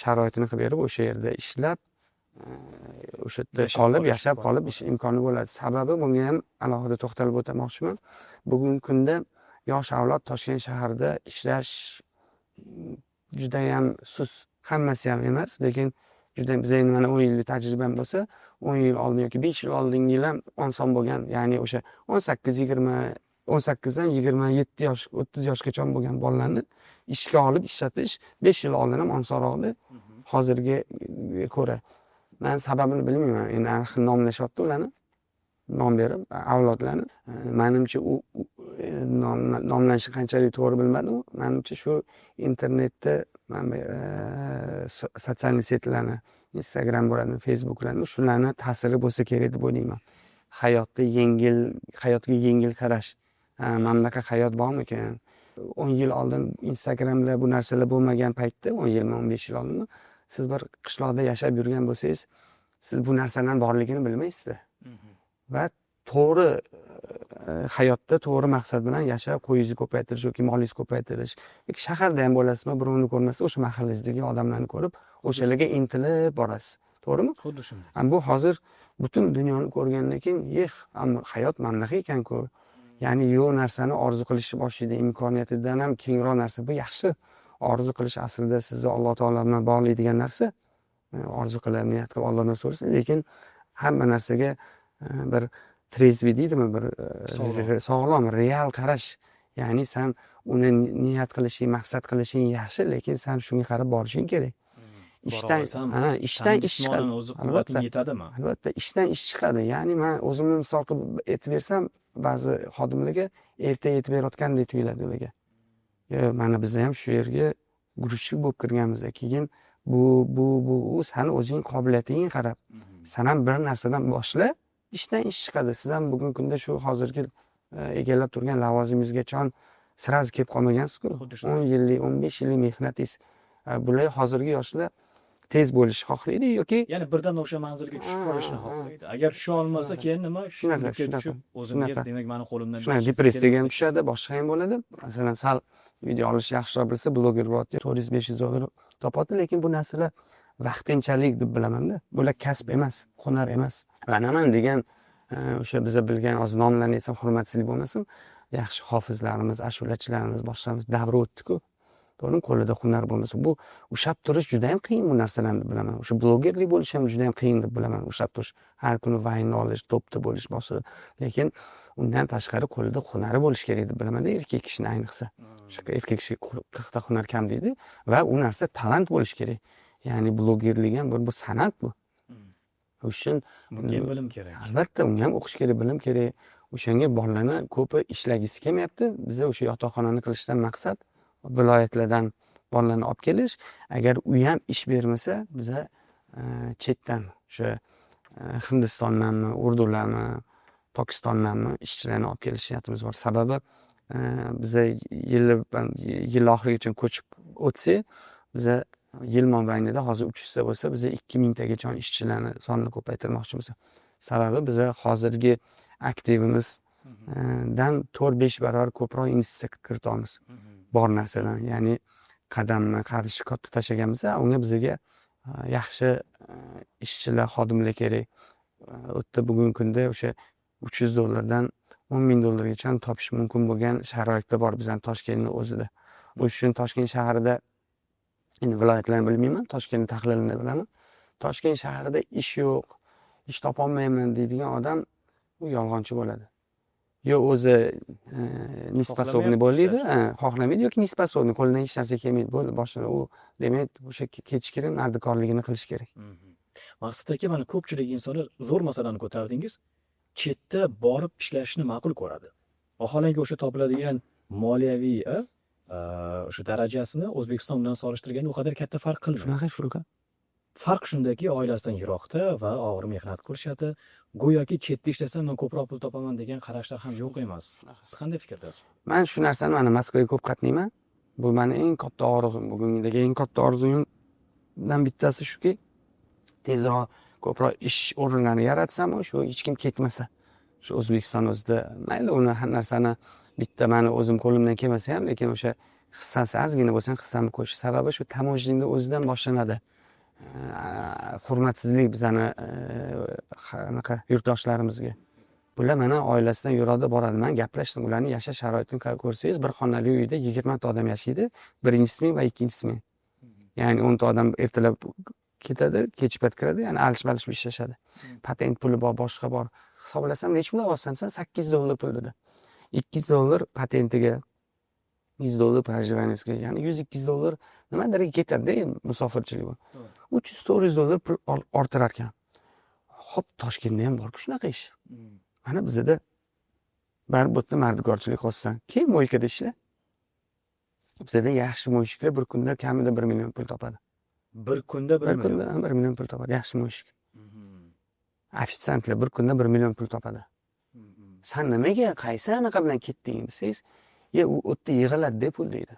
sharoitini qilib berib, o'sha yerda ishlab, o'sha yerda qolib, yashab qolib ish imkoni bo'ladi. Sababi bunga ham alohida to'xtalib o'tmoqchiman. Bugungi kunda yosh avlod Toshkent shahrida ishlash juda ham sust. Hammasi ham emas, lekin juda bizda endi mana 10 yillik tajribam bo'lsa, 10 yil oldin yoki 5 yil oldingi yil ham oson bo'lgan. Ya'ni o'sha 18 dan 27 yosh, 30 yoshgacha bo'lgan bolalarni ishga olib ishlatish 5 yil oldin ham osonroq edi. Hozirga ko'ra. Men sababini bilmayman. Endi aniq nomlashyapti ularni. Nom berib, avlodlarni. Menimcha u nomlanishi qanchalik to'g'ri bilmadim. Menimcha shu internetda sotsial setlarni, Instagram bo'ladi, Facebooklarni, shularni ta'siri bo'lsa kerak deb o'ylayman. Hayotga yengil qarash. Mana bunaqa hayot bormikan? 10 yil oldin Instagramda bu narsalar bo'lmagan paytda, 10 yil, 15 yil oldin siz bir qishloqda yashab yurgan bo'lsangiz, siz bu narsalarning borligini bilmaysiz. Va to'g'ri hayotda to'g'ri maqsad bilan yashab, qo'yingizni ko'paytirish yoki molingizni ko'paytirish yoki shaharda ham bo'lasizmi, birovni ko'rmasa, o'sha mahallangizdagi odamlarni ko'rib, o'shalarga intilib borasiz. To'g'rimi? Xuddi shunday. Bu hozir butun dunyoni ko'rgandan keyin, hayot mana bunaqa ekan-ku. Ya'ni yo'q narsani orzu qilishni boshlaydi, imkoniyatidan ham kengroq narsa. Bu yaxshi. Orzu qilish aslida sizni Alloh taolo bilan bog'laydigan narsa. Orzu qilib, niyat qilib Allohdan so'rasin, lekin hamma narsaga bir trezvi deydimi, bir sog'lom, real qarash. Ya'ni sen uni niyat qilishing, maqsad qilishing yaxshi, lekin sen shunga qarab borishing kerak. ishdan ish chiqadi. O'zi quvvating yetadimi? Albatta, ishdan ish chiqadi. Ya'ni men o'zimni misol qilib aytib bersam, ba'zi xodimlarga erta yetib berayotgandek tuyuladi ularga. Mana bizda ham shu yerga guruchlik bo'lib kirganmiz. Keyin bu seni o'zing qobiliyatingga qarab, sen ham bir narsadan boshla, ishdan ish chiqadi. Siz ham bugungi kunda shu hozirgi egallab turgan lavozimingizgacha sraz kelib qolmagansiz-ku. 10 yillik, 15 yillik mehnatingiz. Bular hozirgi yoshlar tez bo'lishni xohlaydi yoki ya'ni birdan o'sha manzilga tushib qolishni xohlaydi. Agar tusha olmasa, keyin nima? Shunga tushib, o'zimga demak meni qo'limdan shunday depressiyaga ham tushadi, boshqa ham bo'ladi. Masalan, sal video olish yaxshiroq bilsa, bloger bo'ladi, 400-500 dollar topadi, lekin bu narsalar vaqtinchalik deb bilaman-da. Bular kasb emas, hunar emas. Manaman degan o'sha biza bilgan hozir nomlarni aytsam hurmatsizlik bo'lmasin, yaxshi hofizlarimiz, ashulachilarimiz, boshqamiz davri o'tdi-ku. to'g'rimi? Qo'lida hunar bo'lmasa, bu ushlab turish juda ham qiyin bu narsalarni bilaman. O'sha blogerlik bo'lish ham juda ham qiyin deb bilaman, ushlab turish. Har kuni vaynni olish, to'pda bo'lish boshida. Lekin undan tashqari qo'lida hunari bo'lish kerak deb bilaman-da, erkak kishini ayniqsa. O'sha erkak kishi 40 ta hunar kam deydi va u narsa talant bo'lish kerak. Ya'ni blogerlik ham bir san'at bu. Uchun bunga ham bilim kerak. albatta unga ham o'qish kerak, bilim kerak. O'shanga bolalarni ko'pi ishlagisi kelmayapti. Biza o'sha yotoqxonani qilishdan maqsad viloyatlardan bolalarni olib kelish. Agar u ham ish bermasa, biza chetdan o'sha Hindistondanmi, Urdularmi, Pokistondanmi ishchilarni olib kelish niyatimiz bor. Sababi biza yil oxirigacha ko'chib o'tsak, biza yil mobaynida hozir 300 ta bo'lsa, biza 2000 tagacha ishchilarni sonini ko'paytirmoqchimiz. Sababi biza hozirgi aktivimizdan 4-5 barobar ko'proq investitsiya kiritamiz. Bor narsadan, ya'ni qadamni qarshi katta tashlaganmiz, unga bizga yaxshi ishchilar, xodimlar kerak. U yerda bugungi kunda o'sha $300 dan $10,000 topish mumkin bo'lgan sharoitlar bor bizning Toshkentning o'zida. O'sha uchun Toshkent shahrida, endi viloyatlarni bilmayman, Toshkentni tahlilini bilaman. Toshkent shahrida ish yo'q, ish topolmayman deydigan odam u yolg'onchi bo'ladi. Yo o'zi nisbasovni bo'ladi, xohlamaydi yoki nisbasovni qo'lidan hech narsa kelmaydi, bo'ldi boshida u demak o'sha kechkirim nardikorligini qilish kerak. Maqsad aka, mana ko'pchilik insonlar zo'r masalani ko'tardingiz. Chetda borib ishlashni ma'qul ko'radi. Vaholanki o'sha topiladigan moliyaviy o'sha darajasini O'zbekiston bilan solishtirganda u qadar katta farq qilmaydi. Shunaqa. Farq shundaki, oilasidan yiroqda va og'ir mehnat qilishadi. Go'yoki chetda ishlasam men ko'proq pul topaman degan qarashlar ham yo'q emas. Siz qanday fikrdasiz? Men shu narsani mana Moskvaga ko'p qatnayman. Bu meni eng katta orzuim, bugungidagi eng katta orzuyimdan bittasi shuki, tezroq ko'proq ish o'rinlarini yaratsam, shu hech kim ketmasa. Shu O'zbekiston o'zida mayli uni har narsani bitta meni o'zim qo'limdan kelmasa ham, lekin o'sha hissasi ozgina bo'lsa ham hissamni qo'yish. Sababi shu tamojnikni o'zidan boshlanadi. Hurmatsizlik bizani anaqa yurtdoshlarimizga. Bular mana oilasidan yuradi, boradi. Men gaplashdim, ularning yashash sharoitini ko'rsangiz, bir xonali uyda 20 ta odam yashaydi, birinchi smen va ikkinchi smen. Ya'ni 10 ta odam ertalab ketadi, kech payt kiradi, ya'ni alish-balish ishlashadi. Patent puli bor, boshqa bor. Hisoblasam, necha pul olsan, $8 pul dedi. $2 patentiga, $100 проживаниесga, ya'ni $100-200 nimadirga ketadi, musofirchilik bu. $300-400 pul orttirar ekan. Xo'p, Toshkentda ham bor-ku shunaqa ish. Mana bizda baribir bu yerda mardikorchilik qilsan, keyin mo'ykada ishla. Bizda yaxshi mo'yshiklar bir kunda kamida 1 million pul topadi. Bir kunda 1 million. Bir kunda 1 million pul topadi, yaxshi mo'yshik. Ofitsiantlar bir kunda 1 million pul topadi. Sen nimaga, qaysi anaqa bilan ketding desangiz, u yerda yig'iladi pul deydi.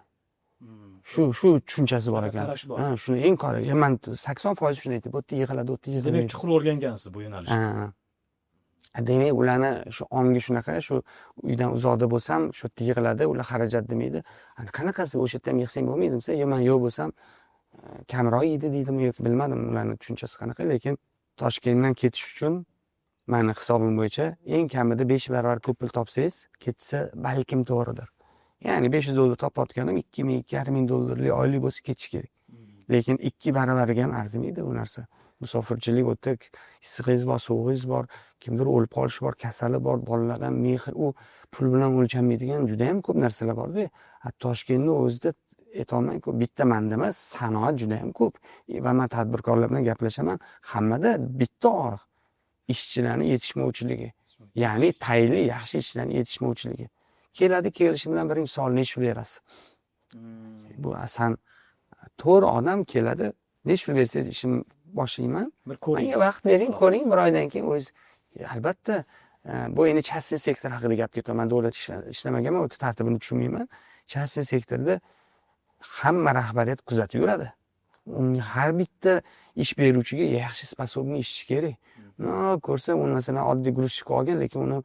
Shu tushunchasi bor ekan. Ha, shuni eng qora. Men 80% shuni aytib, bu yerda yig'iladi, bu yerda yig'iladi. Demak, chuqur o'rgangansiz bu yo'nalishni. Demak, ularni shu ongi shunaqa, shu uydan uzoqda bo'lsam, shu yerda yig'iladi, ular xarajat demaydi. Qanaqasi o'sha yerda ham yig'sang bo'lmaydi desa, yo men yo'q bo'lsam kamroq yeydi deydimi yoki bilmadim ularning tushunchasi qanaqa, lekin Toshkentdan ketish uchun meni hisobim bo'yicha eng kamida 5 barobar ko'p pul topsangiz, ketsa balkim to'g'ridir. Ya'ni $500 topayotganim $2,000-2,500 oylik bo'lsa ketish kerak. Lekin 2 baravariga ham arzimaydi bu narsa. Musofirchilik o'tda issig'ingiz bor, sovug'ingiz bor, kimdir o'lib qolishi bor, kasali bor, bolalardan mehr, u pul bilan o'lchanmaydigan juda ham ko'p narsalar bor-da. Toshkentning o'zida aytolmayman-ku, bitta menda emas, sanoat juda ham ko'p. Va men tadbirkorlar bilan gaplashaman, hammada bitta og'riq ishchilarning yetishmovchiligi. Ya'ni tayinli yaxshi ishchilarning yetishmovchiligi. Keladi, kelishi bilan birinchi savol nechta pul berasiz? Bu asan to'g'ri odam keladi, nechta pul bersangiz ishim boshlayman. Bir ko'ring. Menga vaqt bering, ko'ring, bir oydan keyin o'z albatta bu endi частный sektor haqida gap ketaman. Davlat ishlamaganman, o'ta tartibini tushunmayman. Частный sektorda hamma rahbariyat kuzatib yuradi. Har bitta ish beruvchiga yaxshi sposobni ishchi kerak. Ko'rsa, u masalan oddiy grushchik olgan, lekin uni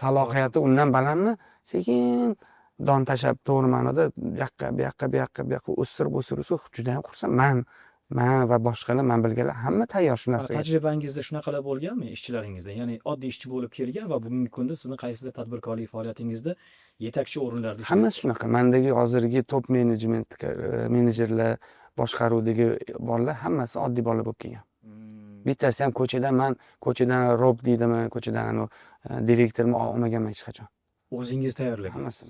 salohiyati undan balandmi, sekin don tashab to'g'ri ma'noda bu yoqqa o'stirib juda ham xursand. Men man va boshqalar man bilganlar hamma tayyor shu narsaga. Tajribangizda shunaqalar bo'lganmi ishchilaringizda? Ya'ni oddiy ishchi bo'lib kelgan va bugungi kunda sizni qaysidir tadbirkorlik faoliyatingizda yetakchi o'rinlarda ishlaydi. Hammasi shunaqa. Mendagi hozirgi top menejment menejerlar, boshqaruvdagi bolalar hammasi oddiy bola bo'lib kelgan. Bittasi ham ko'chadan rob deydiman, ko'chadan direktorni olmaganman hech qachon. O'zingiz tayyorlagan. Hammasi.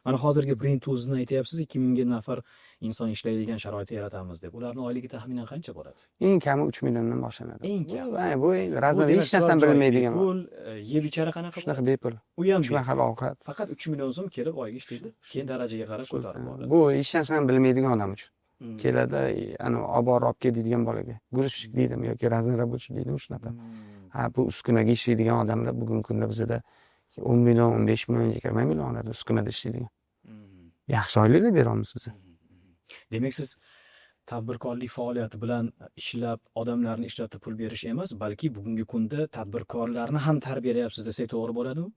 Mana hozirgi Brain Tools'ni aytyapsiz, 2000 ga nafar inson ishlaydigan sharoit yaratamiz deb. Ularning oyligi taxminan qancha bo'ladi? Eng kami 3 milliondan boshlanadi. Eng kami. Bu razor hech narsani bilmaydigan. Pul, yeb ichari qanaqa? Shunaqa bepul. U ham 3 mahal ovqat. Faqat 3 million so'm kelib oyga ishlaydi. Keyin darajaga qarab ko'tarib boradi. Bu hech narsani bilmaydigan odam uchun. Keladi, ana olib borib olib kel deydigan bolaga. Guruchnik deydimi yoki razin rabochiy deydimi shunaqa. Bu uskunaga ishlaydigan odamlar bugungi kunda bizda 10 million, 15 million, 20 million oladi uskunada ishlaydigan. Yaxshi oyliklar beramiz biz. Demak, siz tadbirkorlik faoliyati bilan ishlab, odamlarni ishlatib pul berish emas, balki bugungi kunda tadbirkorlarni ham tarbiyalayapsiz desak to'g'ri bo'ladimi?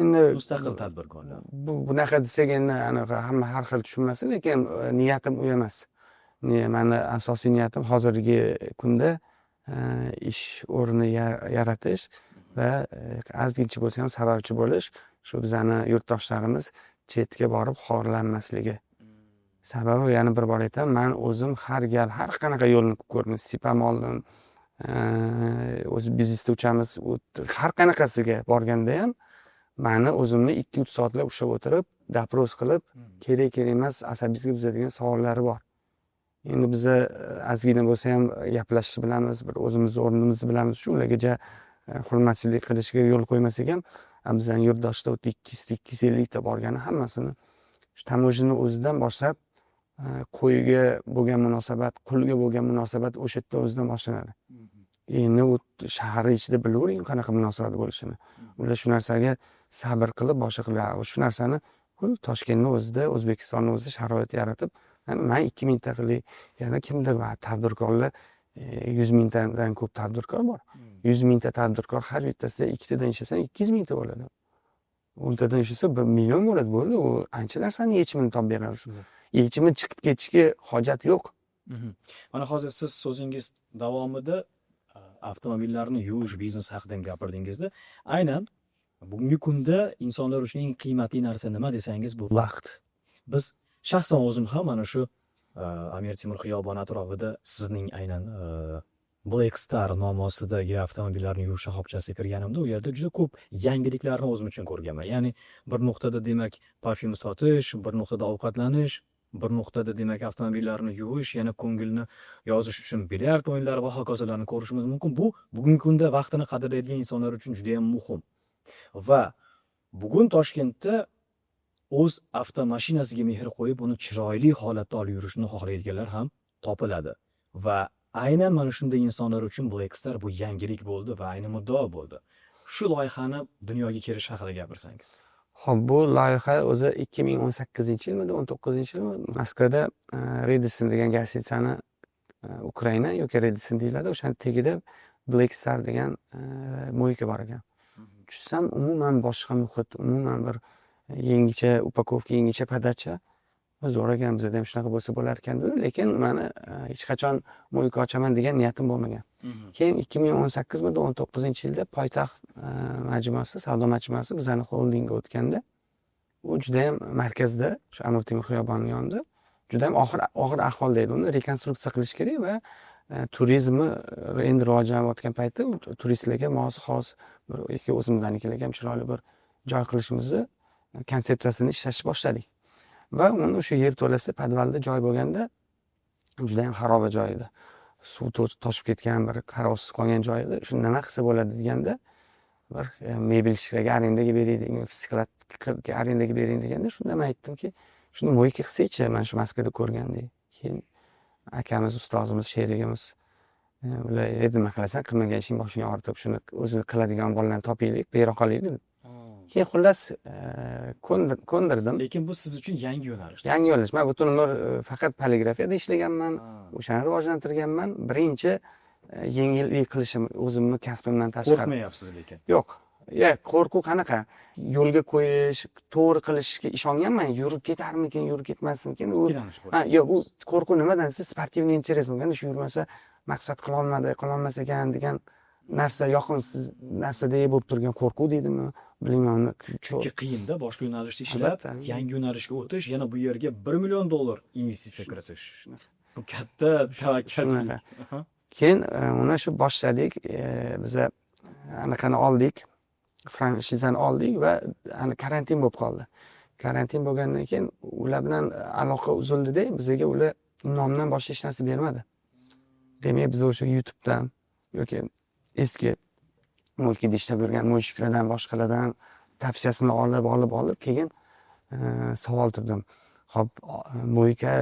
Endi Mustaqil tadbirkorlar. Bunaqa desak endi anaqa hamma har xil tushunmasa, lekin niyatim u emas. Meni asosiy niyatim hozirgi kunda ish o'rni yaratish va ozgincha bo'lsa ham sababchi bo'lish, shu bizani yurtdoshlarimiz chetga borib xorlanmasligi. Sababi yana bir bor aytaman, men o'zim har gal har qanaqa yo'lni ko'rdim, sipam oldim. O'z biznesda uchamiz, har qanaqasiga borganda ham meni o'zimni 2-3 soatlab ushlab o'tirib, dapros qilib, kerak emas asabiysizga buzadigan savollari bor. Endi biz ozgina bo'lsa ham gaplashib bilamiz, bir o'zimiz o'rnimizni bilamiz, shu ularga hurmatsizlik qilishga yo'l qo'ymasak ham, bizning yurtdoshlar 200-250 ta borgani hammasini shu tamojini o'zidan boshlab qo'yga bo'lgan munosabat, qulga bo'lgan munosabat o'sha yerda o'zidan boshlanadi. Endi u shahar ichida bilavering qanaqa munosabat bo'lishini. Ular shu narsaga sabr qilib boshqa qiladi. Shu narsani Toshkentning o'zida, O'zbekistonning o'zida sharoit yaratib, men 2000 ta qilib, yana kimdir va tadbirkorlar 100 mingtadan ko'p tadbirkor bor. 100 mingta tadbirkor har bittasida 2 tadan ishlasa 200 mingta bo'ladi. 10 tadan ishlasa 1 million bo'ladi. Bo'ldi, u ancha narsani yechimini topib beradi. Yechimi chiqib ketishga hojat yo'q. Mana hozir siz so'zingiz davomida avtomobillarni yuvish biznesi haqida gapirdingizda, aynan bugungi kunda insonlar uchun eng qiymatli narsa nima desangiz, bu vaqt. Biz shaxsan o'zim ham mana shu Amir Temur xiyoboni atrofida sizning aynan Black Star nomi ostidagi avtomobillarni yuvish shoxobchasiga kirganimda, u yerda juda ko'p yangiliklarni o'zim uchun ko'rganman. Ya'ni bir nuqtada demak parfyum sotish, bir nuqtada ovqatlanish, bir nuqtada demak avtomobillarni yuvish, yana ko'ngilni yozish uchun bilyard o'yinlari va hokazolarni ko'rishimiz mumkin. Bu bugungi kunda vaqtini qadrlaydigan insonlar uchun juda ham muhim. Va bugun Toshkentda o'z avtomashinasiga mehr qo'yib, uni chiroyli holatda olib yurishni xohlaydiganlar ham topiladi. Va aynan mana shunday insonlar uchun Black Star bu yangilik bo'ldi va ayni muddao bo'ldi. Shu loyihani dunyoga kelish haqida gapirsangiz. Xo'p, bu loyiha o'zi 2018-yilmidi, 19-yilmi Moskvada Redison degan gazetani Ukraina yoki Redison deyiladi, o'shaning tagida Black Star degan mo'yka bor ekan. Tushsam, umuman boshqa muhit, umuman bir yangicha upakovka, yangicha podacha. Zo'r ekan, bizda ham shunaqa bo'lsa bo'lar ekan dedi, lekin meni hech qachon mo'yka ochaman degan niyatim bo'lmagan. Keyin 2018-midi, 19-yilda poytaxt majmuasi, savdo majmuasi bizning xoldingga o'tganda, u juda ham markazda, shu Amir Temur xiyobonining yonida, juda ham og'ir ahvolda edi. Uni rekonstruksiya qilish kerak va turizmni endi rivojlanayotgan paytda turistlarga xos bir o'zimizlarnikilarga ham chiroyli bir joy qilishimizni konsepsiyasini ishlashni boshladik. Va uni o'sha yer to'lasi podvalda joy bo'lganda juda ham xaroba joy edi. Suv toshib ketgan, bir qarovsiz qolgan joy edi. Shuni nima qilsa bo'ladi deganda, bir mebel ishchilarga arendaga beraylik, fisklatga arendaga bering deganda, shunda men aytdimki, shuni mo'yka qilsak-chi, men shu Moskvada ko'rgandek. Keyin akamiz, ustozimiz, sherigimiz ular nima qilasan, qilmagan ishing boshingga ortib, shuni o'zi qiladigan bolalarni topaylik, bera qolaylik. Keyin xullas ko'ndirdim. Lekin bu siz uchun yangi yo'nalish. Yangi yo'nalish. Men butun umr faqat poligrafiyada ishlaganman, o'shani rivojlantirganman. Birinchi yengillik qilishim o'zimni kasbimdan tashqari. Qo'rqmayapsiz lekin. Yo'q. qo'rquv qanaqa? Yo'lga qo'yish, to'g'ri qilishga ishonganman. Yurib ketarmikin, yurib ketmasmikin. Yo'q, u qo'rquv nimadan? Siz sportivniy interes bo'lganda, shu yurmasa maqsad qilolmas ekan degan narsa, yoqimsiz narsadek bo'lib turgan qo'rquv deydimi? Bilmayman. Chunki qiyinda boshqa yo'nalishda ishlab, yangi yo'nalishga o'tish, yana bu yerga $1 million investitsiya kiritish. Bu katta tavakkal. Keyin uni shu boshladik, biza anaqani oldik, franshizani oldik va karantin bo'lib qoldi. Karantin bo'lgandan keyin ular bilan aloqa uzildi-da, bizga ular nomdan boshqa hech narsa bermadi. Demak, biz o'sha YouTube'dan yoki eski mulkida ishlab yurgan mushuklardan, boshqalardan tavsiyasini olib, keyin savol turdim. Xo'p, mo'yka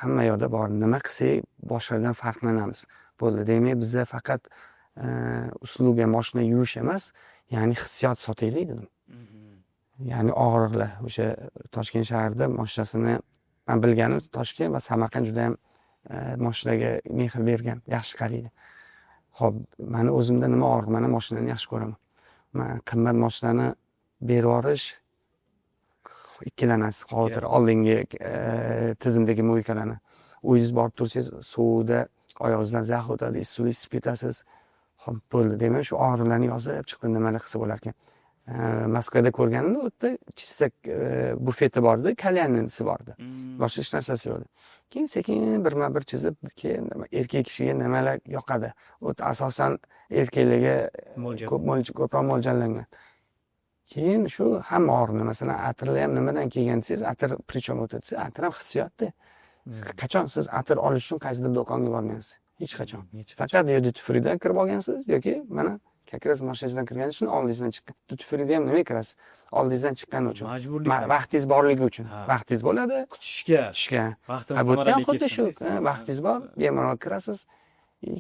hamma yoqda bor. Nima qilsak boshqalardan farqlanamiz? Bo'ldi. Demak, bizda faqat usluga mashina yurish emas, ya'ni hissiyot sotaylik dedim. Ya'ni og'riqlar. O'sha Toshkent shahrida mashinasini men bilganim Toshkent va Samarqand juda ham mashinaga mehr bergan, yaxshi qaraydi. Xo'p, meni o'zimda nima og'riq? Mana mashinani yaxshi ko'raman. Men qimmat mashinani berib yuborish ikkilanasiz, hozir oldingi tizimdagi mo'ykalarni. O'zingiz borib tursangiz, suvda oyog'ingizdan zax o'tadi, suvda isib ketasiz. Xo'p, bo'ldi. Demak, shu og'riqlarni yozib chiqdim, nimalar qilsa bo'lar ekan. Moskvada ko'rganimda u yerda chisak bufeti bor edi, kalyanisi bor edi. Boshqa hech narsasi yo'q edi. Keyin sekin birma-bir chizib, keyin erkak kishiga nimalar yoqadi. U asosan erkaklarga ko'proq mo'ljallangan. Keyin shu hamma og'riqni, masalan, atirlar ham nimadan kelgan desangiz, atir prichom o'tadi. Atir ham hissiyotda. Qachon siz atir olish uchun qaysidir do'konga borgansiz? Hech qachon. Faqat duty free'dan kirib olgansiz yoki mana как раз mashinangizdan kirgani uchun oldingizdan chiqqan. Duty free'da ham nimaga kirasiz? Oldingizdan chiqqani uchun. Majburlik. Vaqtingiz borligi uchun. Vaqtingiz bo'ladi. Kutishga. Vaqtimiz samarali xuddi shu. Vaqtingiz bor, bemalol kirasiz.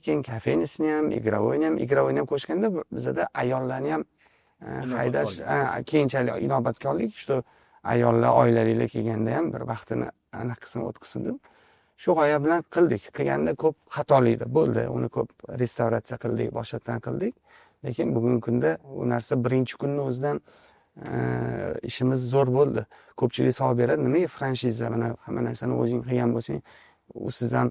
Keyin kafenisini ham, igrovoyni ham qo'shganda bizda ayollarni ham haydash, keyinchalik inobatga oldik. Shu ayollar oilaliklar kelganda ham bir vaqtini aniq qilsin, o'tkazsin deb. Shu g'oya bilan qildik. Qilganda ko'p xatoliklar bo'ldi. Uni ko'p restavratsiya qildik, boshqatdan qildik. Lekin bugungi kunda u narsa birinchi kunning o'zidan ishimiz zo'r bo'ldi. Ko'pchilik savol beradi, nimaga franshiza? Mana hamma narsani o'zing qilgan bo'lsang, u siz ham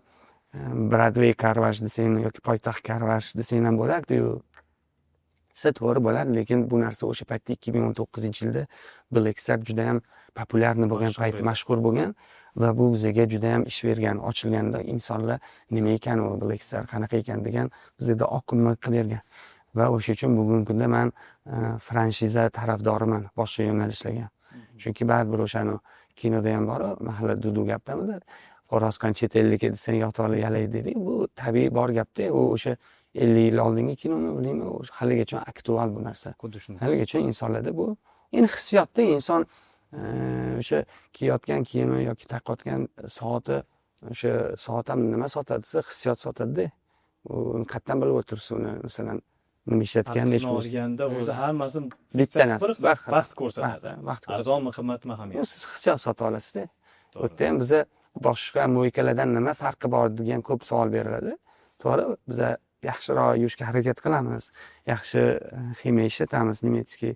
Broadway Carwash desang yoki poytaxt Carwash desang ham bo'lardi-yu. To'g'ri bo'ladi, lekin bu narsa o'sha paytda 2019-yilda Blackstar juda ham populyarni bo'lgan payt, mashhur bo'lgan va bu bizga juda ham ish bergan. Ochilganda insonlar nima ekan u Blackstar, qanaqa ekan degan bizga oqimni qilib bergan. Va o'sha uchun bugungi kunda men franshiza tarafdoriman boshqa yo'nalishlarga. Chunki baribir o'shani kinoda ham bor, mahalla dudu gapdamida. Xo'rozqon chet ellik desang yotoqli yalaydi dedik. Bu tabiiy bor gapda, u o'sha 50 yil oldingi kinoni bilmayman, haligacha aktual bu narsa. Xuddi shunday. Haligacha insonlarda bu endi hissiyotda inson o'sha kiyayotgan kiyimi yoki taqayotgan soati, o'sha soat ham nima sotadi desa, hissiyot sotadi-da. U qayerdan bilib o'tirsiz uni, masalan, nima ishlatganda hech olganda o'zi hammasi bitta narsa, vaqt ko'rsatadi. Arzonmi, qimmatmi ham yo'q. Siz hissiyot sota olasiz-da. Bu yerda ham biza boshqa mo'ykalardan nima farqi bor degan ko'p savol beriladi. To'g'ri, biza yaxshiroq yurishga harakat qilamiz, yaxshi ximiya ishlatamiz, nimetski.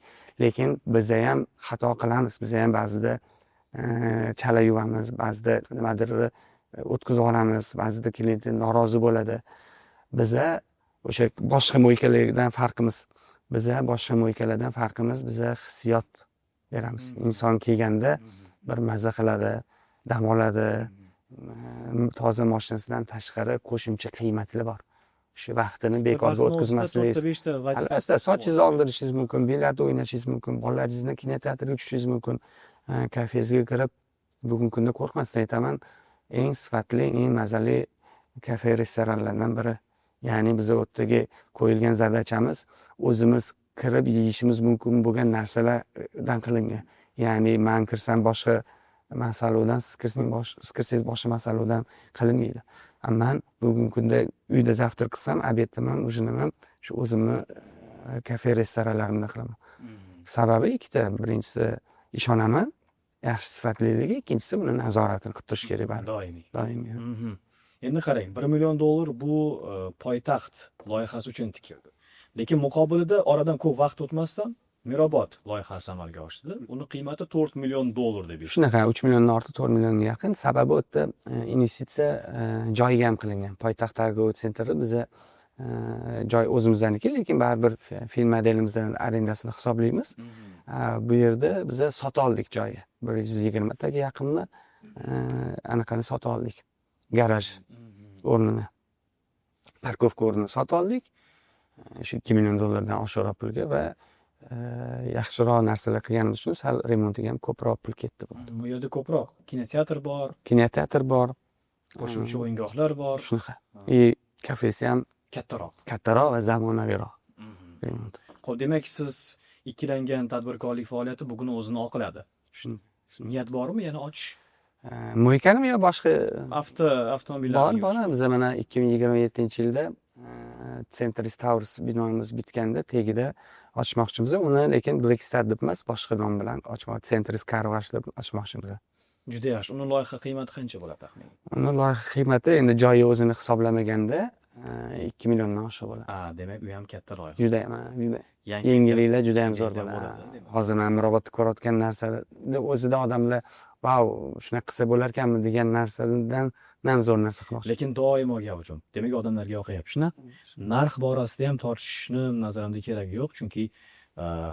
Lekin biza ham xato qilamiz. Biza ham ba'zida chala yuvamiz, ba'zida nimadir o'tkazib olamiz, ba'zida klient norozi bo'ladi. Biza o'sha boshqa mo'ykalardan farqimiz. Biza hissiyot beramiz. Inson kelganda bir mazza qiladi, dam oladi. Toza mashinasidan tashqari qo'shimcha qiymatli bor. Shu vaqtini bekorga o'tkazmasligingiz. Albatta, sochingizni oldirishingiz mumkin, bilyard o'ynashingiz mumkin, bolalaringizni kinoteatrga tushishingiz mumkin, kafengizga kirib, bugungi kunda qo'rqmasdan aytaman, eng sifatli, eng mazali kafe restoranlardan biri. Ya'ni biz o'tdagi qo'yilgan zadachamiz o'zimiz kirib yeyishimiz mumkin bo'lgan narsalardan qilingan. Ya'ni men kirsam boshqa masalada, siz kirsangiz boshqa masalada qilinmaydi. Ammo bugungi kunda uyda zavtr qilsam, obedni ham, ujinni ham shu o'zimni kafe restoranlarimda qilaman. Sababi ikkita. Birinchisi ishonaman yaxshi sifatliligiga, ikkinchisi buni nazoratini qilib turish kerak bari. Doimiy. Endi qarang, $1 million bu poytaxt loyihasi uchun tikildi. Lekin muqobilida oradan ko'p vaqt o'tmasdan Mirobod loyihasi amalga oshdi. Uni qiymati $4 million deb eshitdim. Shunaqa 3 milliondan ortiq 4 millionga yaqin. Sababi u yerda investitsiya joyiga ham qilingan. Poytaxt торговый sentri biza joy o'zimizniki, lekin baribir film modelimizdan arendasini hisoblaymiz. Bu yerda biza sotib oldik joyi. 120 taga yaqinni anaqani sotib oldik. Garaj o'rnini. Parkovka o'rnini sotib oldik. Shu $2 million oshiqroq pulga va yaxshiroq narsalar qilganimiz uchun sal remontiga ham ko'proq pul ketdi. Bu yerda ko'proq kinoteatr bor, Kinoteatr bor, qo'shimcha o'yingohlar bor, shunaqa. Kafesi ham kattaroq va zamonaviyroq. Xo'p, demak siz ikkilangan tadbirkorlik faoliyati bugun o'zini oqladi. Niyat bormi yana ochish? Mo'ykanmi yo boshqa avtomobillar bor. Biz mana 2027-yilda Centris Towers binomiz bitganda tegida ochmoqchimiz. Uni lekin Black Star deb emas, boshqa nom bilan ochmoqchi. Centris Car Wash deb ochmoqchimiz. Juda yaxshi. Uni loyiha qiymati qancha bo'ladi taxminan? Uni loyiha qiymati endi joyi o'zini hisoblamaganda 2 milliondan oshiq bo'ladi. Demak, u ham katta loyiha. Juda ham yengilliklar juda ham zo'r bo'ladi. Hozir mana Mirobodda ko'rayotgan narsalarni o'zida odamlar vau, shunaqa qilsa bo'lar ekanmi degan narsadan ham zo'r narsa qilmoqchi. Lekin doimo gavjum. Demak, odamlarga yoqyapti. Narx borasida ham tortishishni nazarimda keragi yo'q, chunki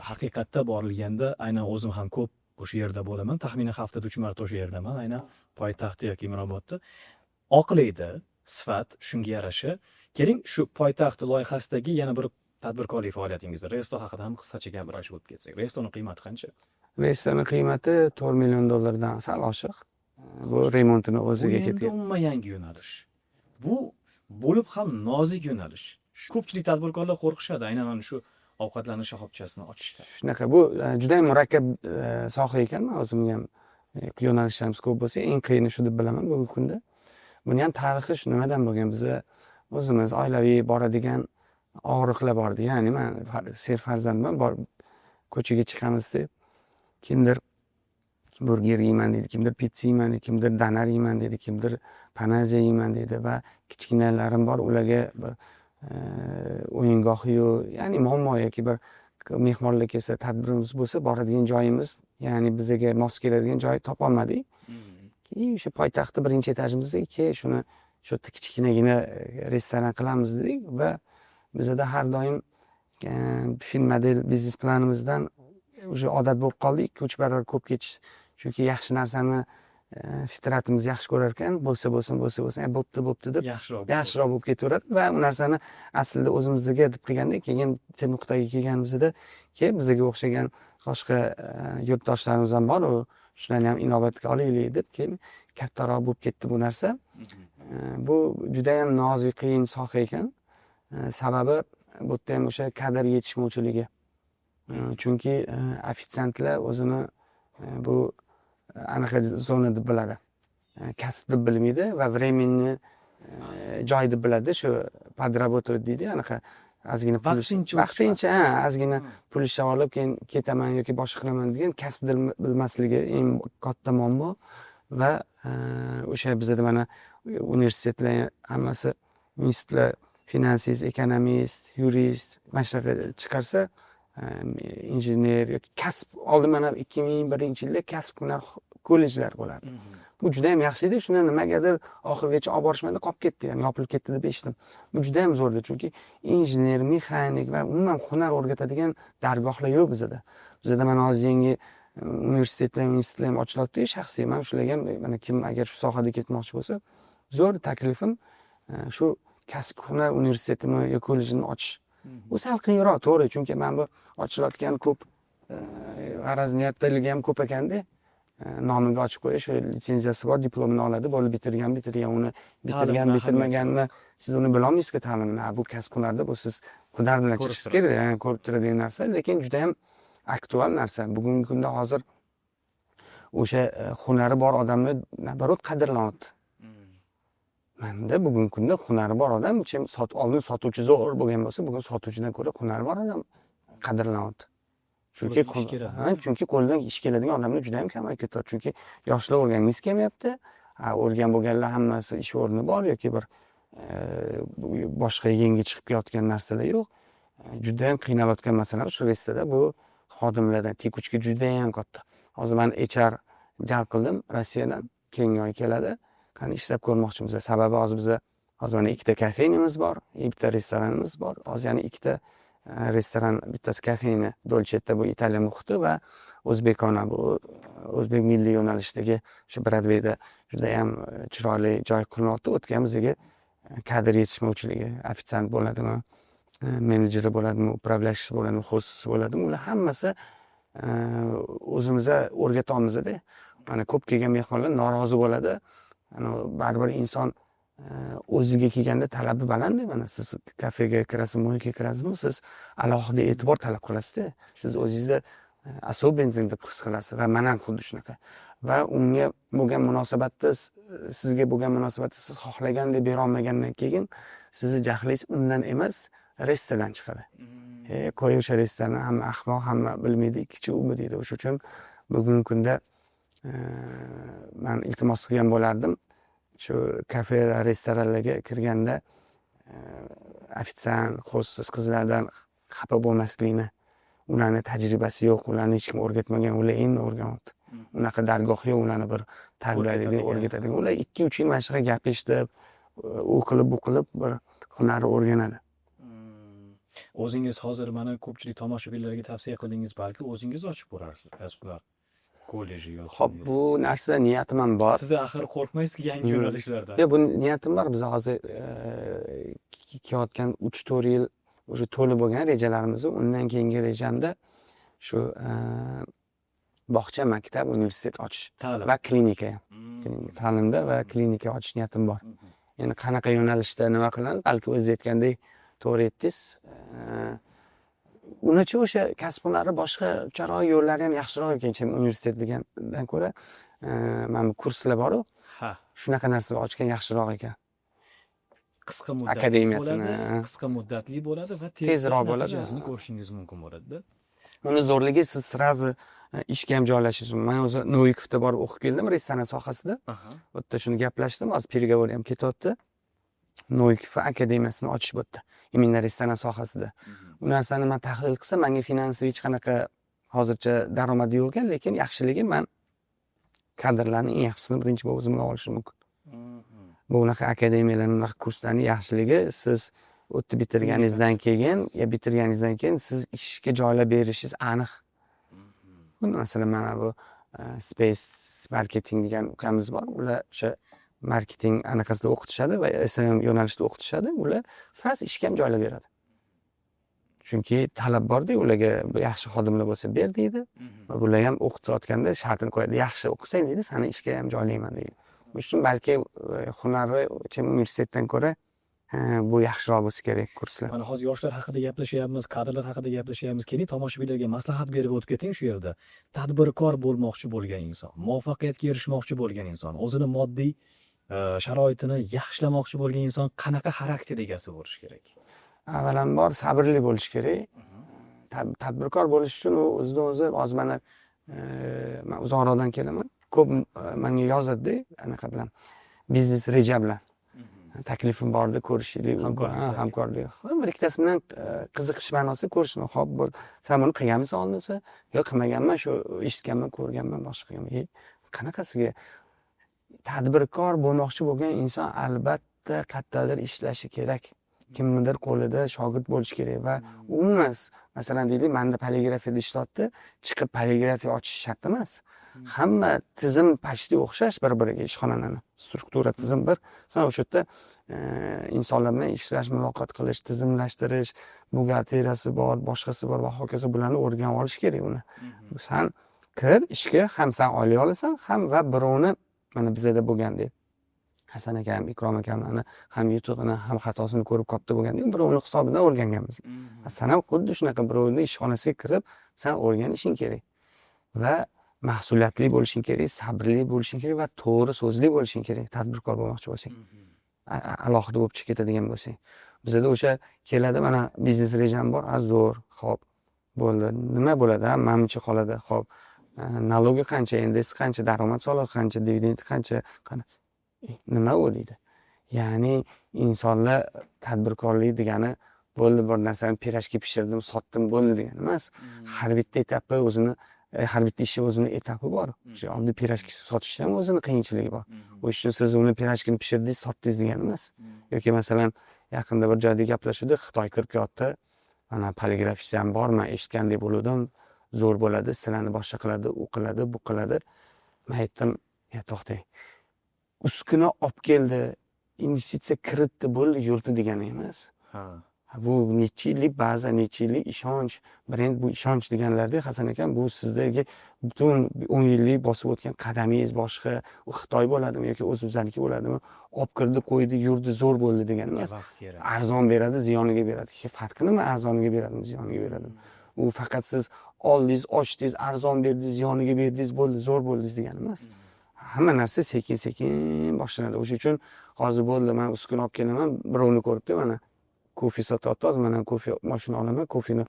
haqiqatda borilganda aynan o'zim ham ko'p o'sha yerda bo'laman. Taxminan haftada 3 marta o'sha yerdaman, aynan poytaxtda yoki Mirobodda. Oqlaydi, sifat shunga yarasha. Keling, shu poytaxt loyihasidagi yana bir tadbirkorlik faoliyatingizda resto haqida ham qisqacha gapirishib o'tib ketsak. Restoning qiymati qancha? Restoning qiymati $4 million sal oshiq. Bu remontini o'ziga ketgan. Bu umuman yangi yo'nalish. Bu bo'lib ham nozik yo'nalish. Ko'pchilik tadbirkorlar qo'rqishadi aynan mana shu ovqatlanish shoxobchasini ochishda. Shunaqa, bu juda ham murakkab soha ekan. O'zimga ham yo'nalishlarimiz ko'p bo'lsa, eng qiyini shu deb bilaman bugungi kunda. Buni ham tarixi shu nimadan bo'lgan? Biz o'zimiz oilaviy boradigan og'riqlar bor edi. Ya'ni men serfarzandman, bor ko'chaga chiqamiz deb kimdir burger yeyman deydi, kimdir pitsa yeyman deydi, kimdir danar yeyman deydi, kimdir panaziya yeyman deydi va kichkinalarim bor, ularga bir o'yingohi yo'q, ya'ni muammo yoki bir mehmonlar kelsa, tadbirimiz bo'lsa, boradigan joyimiz, ya'ni bizga mos keladigan joy topolmadik. Keyin o'sha poytaxtda birinchi etajimizda shuni shu yerda kichkinagina restoran qilamiz dedik va bizda har doim film model biznes planimizdan o'sha odat bo'lib qoldi, 2-3 barobar ko'p ketish. Chunki yaxshi narsani fitratimiz yaxshi ko'rar ekan, bo'lsa, bo'pti deb yaxshiroq bo'lib ketaveradi va u narsani aslida o'zimizga deb qilganda, keyin bitta nuqtaga kelganimizda bizga o'xshagan boshqa yurtdoshlarimiz ham bor, shularni ham inobatga olaylik deb keyin kattaroq bo'lib ketdi bu narsa. Bu juda ham nozik, qiyin soha ekan. Sababi bu yerda ham o'sha kadr yetishmovchiligi. Chunki ofitsiantlar o'zini bu anaqa zona deb biladi. Kasb deb bilmaydi va временni joy deb biladi. Shu подработать deydi, anaqa ozgina vaqtincha ozgina pul ishlab olib keyin ketaman yoki boshqa qilaman degan kasb bilmasligi eng katta muammo. Va o'sha bizda mana universitetlar hammasi institutlar finansist, ekonomist, yurist mana shunaqa chiqarsa, injener yoki kasb, oldin mana 2001-yilda kasb hunar kollejlar bo'lardi. Bu juda ham yaxshi edi. Shuni nimagadir oxirigacha olib borishmadi, qolib ketdi, ya'ni yopilib ketdi deb eshitdim. Bu juda ham zo'r edi, chunki injener, mexanik va umuman hunar o'rgatadigan dargohlar yo'q bizda. Bizda mana hozir yangi universitetlar, institutlar ham ochilyapti, shaxsiy. Men shularga ham mana kim agar shu sohada ketmoqchi bo'lsa, zo'r taklifim shu kasb hunar universitetimi yoki kollejini ochish. Bu sal qiyinroq, to'g'ri, chunki men bu ochilayotgan ko'p g'araz niyatdaligi ham ko'p ekanda. Nomiga ochib qo'yish, shu litsenziyasi bor, diplomini oladi, bo'lib bitirgan, uni bitirmaganini siz uni bilolmaysiz-ku ta'limni. Bu kasb hunarda bu siz hunar bilan chiqishingiz kerak, ya'ni ko'rib turadigan narsa, lekin juda ham aktual narsa. Bugungi kunda hozir o'sha hunari bor odamlar nabarot qadrlanyapti. Menda bugungi kunda hunari bor odam, oldin sotuvchi zo'r bo'lgan bo'lsa, bugun sotuvchidan ko'ra hunari bor odam qadrlanyapti. Chunki qo'lidan ish keladigan odamlar juda ham kamayib ketadi. Chunki yoshlar o'rgangisi kelmayapti. O'rgan bo'lganlar hammasi ish o'rni bor yoki bir boshqa yangi chiqib kelayotgan narsalar yo'q. Juda ham qiynalayotgan masala shu restada bu xodimlardan tekuchka judayam katta. Hozir men HR jalb qildim Rossiyadan, keyingi oy keladi. Qani ishlab ko'rmoqchimiz. Sababi hozir mana ikkita kafenimiz bor, bitta restoranimiz bor. Hozir yana ikkita restoran, bittasi kafeni Dolcetta, bu Italiya muhiti, va o'zbekona, bu o'zbek milliy yo'nalishdagi shu Brodveyda juda ham chiroyli joy qurilyapti. O'tgan bizga kadr yetishmovchiligi, ofitsiant bo'ladimi, menejeri bo'ladimi, upravляющий bo'ladimi, hostisi bo'ladimi, ular hammasi o'zimizga o'rgatamiz-da. Mana ko'p kelgan mehmonlar norozi bo'ladi. Baribir inson o'ziga kelganda talabi baland. Mana siz kafega kirasiz, mo'yga kirasizmi, siz alohida e'tibor talab qilasiz-da. Siz o'zingizni особенный deb his qilasiz va men ham xuddi shunaqa. Va unga bo'lgan munosabatda, sizga bo'lgan munosabatda siz xohlagandek bera olmagandan keyin sizni jahlingiz undan emas, restdan chiqadi. Qo'y o'sha restlarni hamma ahmoq, hamma bilmaydi, ikkichi u deydi. O'sha uchun bugungi kunda men iltimos qilgan bo'lardim. Shu kafe, restoranlarga kirganda ofitsiant, hostsiz qizlardan xafa bo'lmaslikni. Ularning tajribasi yo'q, ularni hech kim o'rgatmagan, ular endi o'rganyapti. Unaqa dargoh yo'q, ularni bir tarbiyalaydigan, o'rgatadigan. Ular 2-3 yil mana shunaqa gap eshitib, u qilib, bu qilib bir hunarni o'rganadi. O'zingiz hozir mana ko'pchilik tomoshabinlarga tavsiya qildingiz, balki o'zingiz ochib ko'rarsiz, kasblar kolleji yoki. Xo'p, bu narsa niyatim ham bor. Siz axir qo'rqmaysizki yangi yo'nalishlardan? Yo'q, bu niyatim bor. Biz hozir kelayotgan 3-4 yil o'sha to'lib bo'lgan rejalarimiz, undan keyingi rejamda shu bog'cha, maktab, universitet ochish va klinika ham. Ta'limda va klinika ochish niyatim bor. Endi qanaqa yo'nalishda nima qilamiz? Balki o'zingiz aytgandek to'g'ri aytdingiz. Unacha o'sha kasblarni boshqa charoq yo'llari ham yaxshiroq ekan, universitet degandan ko'ra mana bu kurslar bor-ku. Ha. Shunaqa narsalar ochgan yaxshiroq ekan. Qisqa muddatli Akademiyasini, bo'ladi, qisqa muddatli bo'ladi va tezroq bo'ladi. natijasini ko'rishingiz mumkin bo'ladi-da. Uni zo'rligi siz sirazi ishga ham joylashishingiz. Men o'zi Novikovda borib o'qib keldim restoran sohasida. Bu yerda shuni gaplashdim, hozir переговор ham ketyapti. Novikov akademiyasini ochish bo'pti. Imенно restoran sohasida. Bu narsani men tahlil qilsam, menga finansiy hech qanaqa hozircha daromadi yo'q ekan, lekin yaxshiligi men kadrlarning eng yaxshisini birinchi bo'lib o'zim olishim mumkin. Bu unaqa akademiyalarning, unaqa kurslarning yaxshiligi, siz o'tib bitirganingizdan keyin siz ishga joylab berishingiz aniq. Masalan, mana bu Space Marketing degan ukamiz bor. Ular o'sha marketing anaqasida o'qitishadi va SMM yo'nalishida o'qitishadi. Ular sirasi ishga ham joylab beradi. Chunki talab bor-da, ularga yaxshi xodimlar bo'lsa ber deydi. Va bular ham o'qitayotganda shartini qo'yadi. Yaxshi o'qisang deydi, seni ishga ham joylayman deydi. Shuning uchun balki hunarli universitetdan ko'ra bu yaxshiroq bo'lsa kerak kurslar. Mana hozir yoshlar haqida gaplashyapmiz, kadrlar haqida gaplashyapmiz. Keling, tomoshabinlarga maslahat berib o'tib keting shu yerda. Tadbirkor bo'lmoqchi bo'lgan inson, muvaffaqiyatga erishmoqchi bo'lgan inson, o'zini moddiy sharoitini yaxshilamoqchi bo'lgan inson qanaqa xarakter egasi bo'lishi kerak? Avvalambor sabrli bo'lish kerak. Tadbirkor bo'lish uchun u o'zidan o'zi hozir mana men uzoqroqdan kelaman. Ko'p menga yozadi anaqa bilan, biznes reja bilan. Taklifim bordi, ko'rishaylik, hamkorlik. Bir ikkitasi bilan qiziqish ma'nosida ko'rishni, xo'p, bo'l. Sen buni qilganmisan oldinsa? Yo'q, qilmaganman, shu eshitganman, ko'rganman, boshqa qilganman. Qanaqasiga? Tadbirkor bo'lmoqchi bo'lgan inson albatta qattiqdir ishlashi kerak. Kimnidir qo'lida shogird bo'lish kerak va umuman, masalan deylik, menda poligrafiyada ishlatdi, chiqib poligrafiya ochish shart emas. Hamma tizim почти o'xshash bir-biriga, ishxonalarning struktura tizim bir. Sen o'sha yerda insonlar bilan ishlash, muloqot qilish, tizimlashtirish, buxgalteriyasi bor, boshqasi bor va hokazo, bularni o'rganib olish kerak uni. Sen kir ishga, ham sen olay olasan, ham va birovni mana bizada bo'lgandek Hasan akam, Ikrom akamlarni ham yutug'ini, ham xatosini ko'rib katta bo'lgandek, birovni hisobidan o'rganganmiz. Sen ham xuddi shunaqa birovning ishxonasiga kirib, sen o'rganishing kerak. Va mas'uliyatli bo'lishing kerak, sabrli bo'lishing kerak va to'g'ri so'zli bo'lishing kerak, tadbirkor bo'lmoqchi bo'lsang. Alohida bo'lib chiqib ketadigan bo'lsang. Bizda o'sha keladi, mana biznes rejam bor, zo'r, xo'p. Bo'ldi. Nima bo'ladi? Menimcha qoladi, xo'p. Nalogi qancha, endesi qancha, daromad solig'i qancha, dividend qancha, nima u deydi. Ya'ni insonlar tadbirkorlik degani bo'ldi bir narsani pirojki pishirdim sotdim bo'ldi degan emas. Har bitta etapi o'zini har bitta ishni o'zini etapi bor. O'sha oddiy pirojki sotishda ham o'zini qiyinchiligi bor. O'sha uchun siz uni pirojkini pishirdingiz, sotdingiz degani emas. Yoki masalan yaqinda bir joyda gaplashuvdik, Xitoy kirib kelyapti. Mana poligrafist ham bor, men eshitgandek bo'ldim. Zo'r bo'ladi, sizlarni boshqa qiladi, u qiladi, bu qiladi. Men aytdim, to'xtang. Uskuna olib keldi, investitsiya kiritdi, bo'ldi, yurdi degani emas. Bu necha yillik baza, necha yillik ishonch, brend bu ishonch deganlardek Hasan akam, bu sizdagi butun 10 yillik bosib o'tgan qadamingiz boshqa, u Xitoy bo'ladimi yoki o'zimizdaniki bo'ladimi, olib kirdi, qo'ydi, yurdi, zo'r bo'ldi degani emas. Arzon beradi, ziyoniga beradi. Farqi nima arzoniga beradimi, ziyoniga beradimi? U faqat siz oldingiz, ochdingiz, arzon berdingiz, ziyoniga berdingiz, bo'ldi, zo'r bo'ldingiz degani emas. Hamma narsa sekin-sekin boshlanadi. O'sha uchun hozir bo'ldi, men uskuna olib kelaman, birovni ko'ribdi, mana kofe sotyapmiz, men ham kofe mashina olaman, kofeni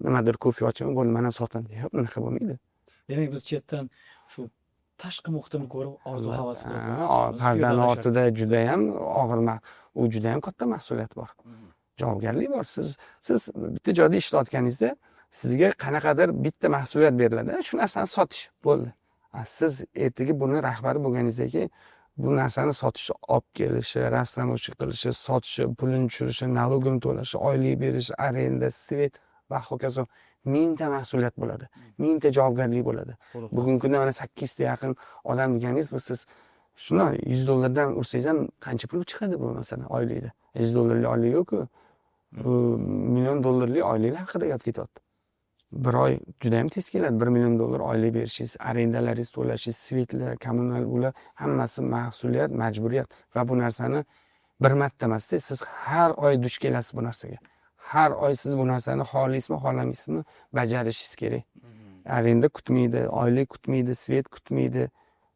nimadir kofe ochaman, bo'ldi, men ham sotaman. Yo'q, unaqa bo'lmaydi. Demak, biz chetdan shu tashqi muhitni ko'rib, orzu havas qilib, pardani ortida juda ham og'ir, u juda ham katta mas'uliyat bor. Javobgarlik bor. Siz bitta joyda ishlayotganingizda sizga qanaqadir bitta mas'uliyat beriladi, shu narsani sotish bo'ldi. Siz ertaga buni rahbari bo'lganingizdan keyin bu narsani sotishni olib kelishi, rastamlashib qilishi, sotishi, pulini tushirishi, nalogini to'lashi, oylik berishi, arenda, svet va hokazo mingta mas'uliyat bo'ladi. Mingta javobgarlik bo'ladi. Bugungi kunda mana 8 ta yaqin odam deganingiz, bu siz shuni $100 ursangiz ham qancha pul chiqadi bu masalan oylikda? $100 oylik yo'q-ku. Bu $1 million oylik haqida gap ketyapti. Bir oy juda ham tez keladi. $1 million oylik berishingiz, arendalaringiz to'lashingiz, svetlar, kommunal ular hammasi mas'uliyat, majburiyat va bu narsani bir marta emas, siz har oy duch kelasiz bu narsaga. Har oy siz bu narsani xohlaysizmi, xohlamaysizmi bajarishingiz kerak. Arenda kutmaydi, oylik kutmaydi, svet kutmaydi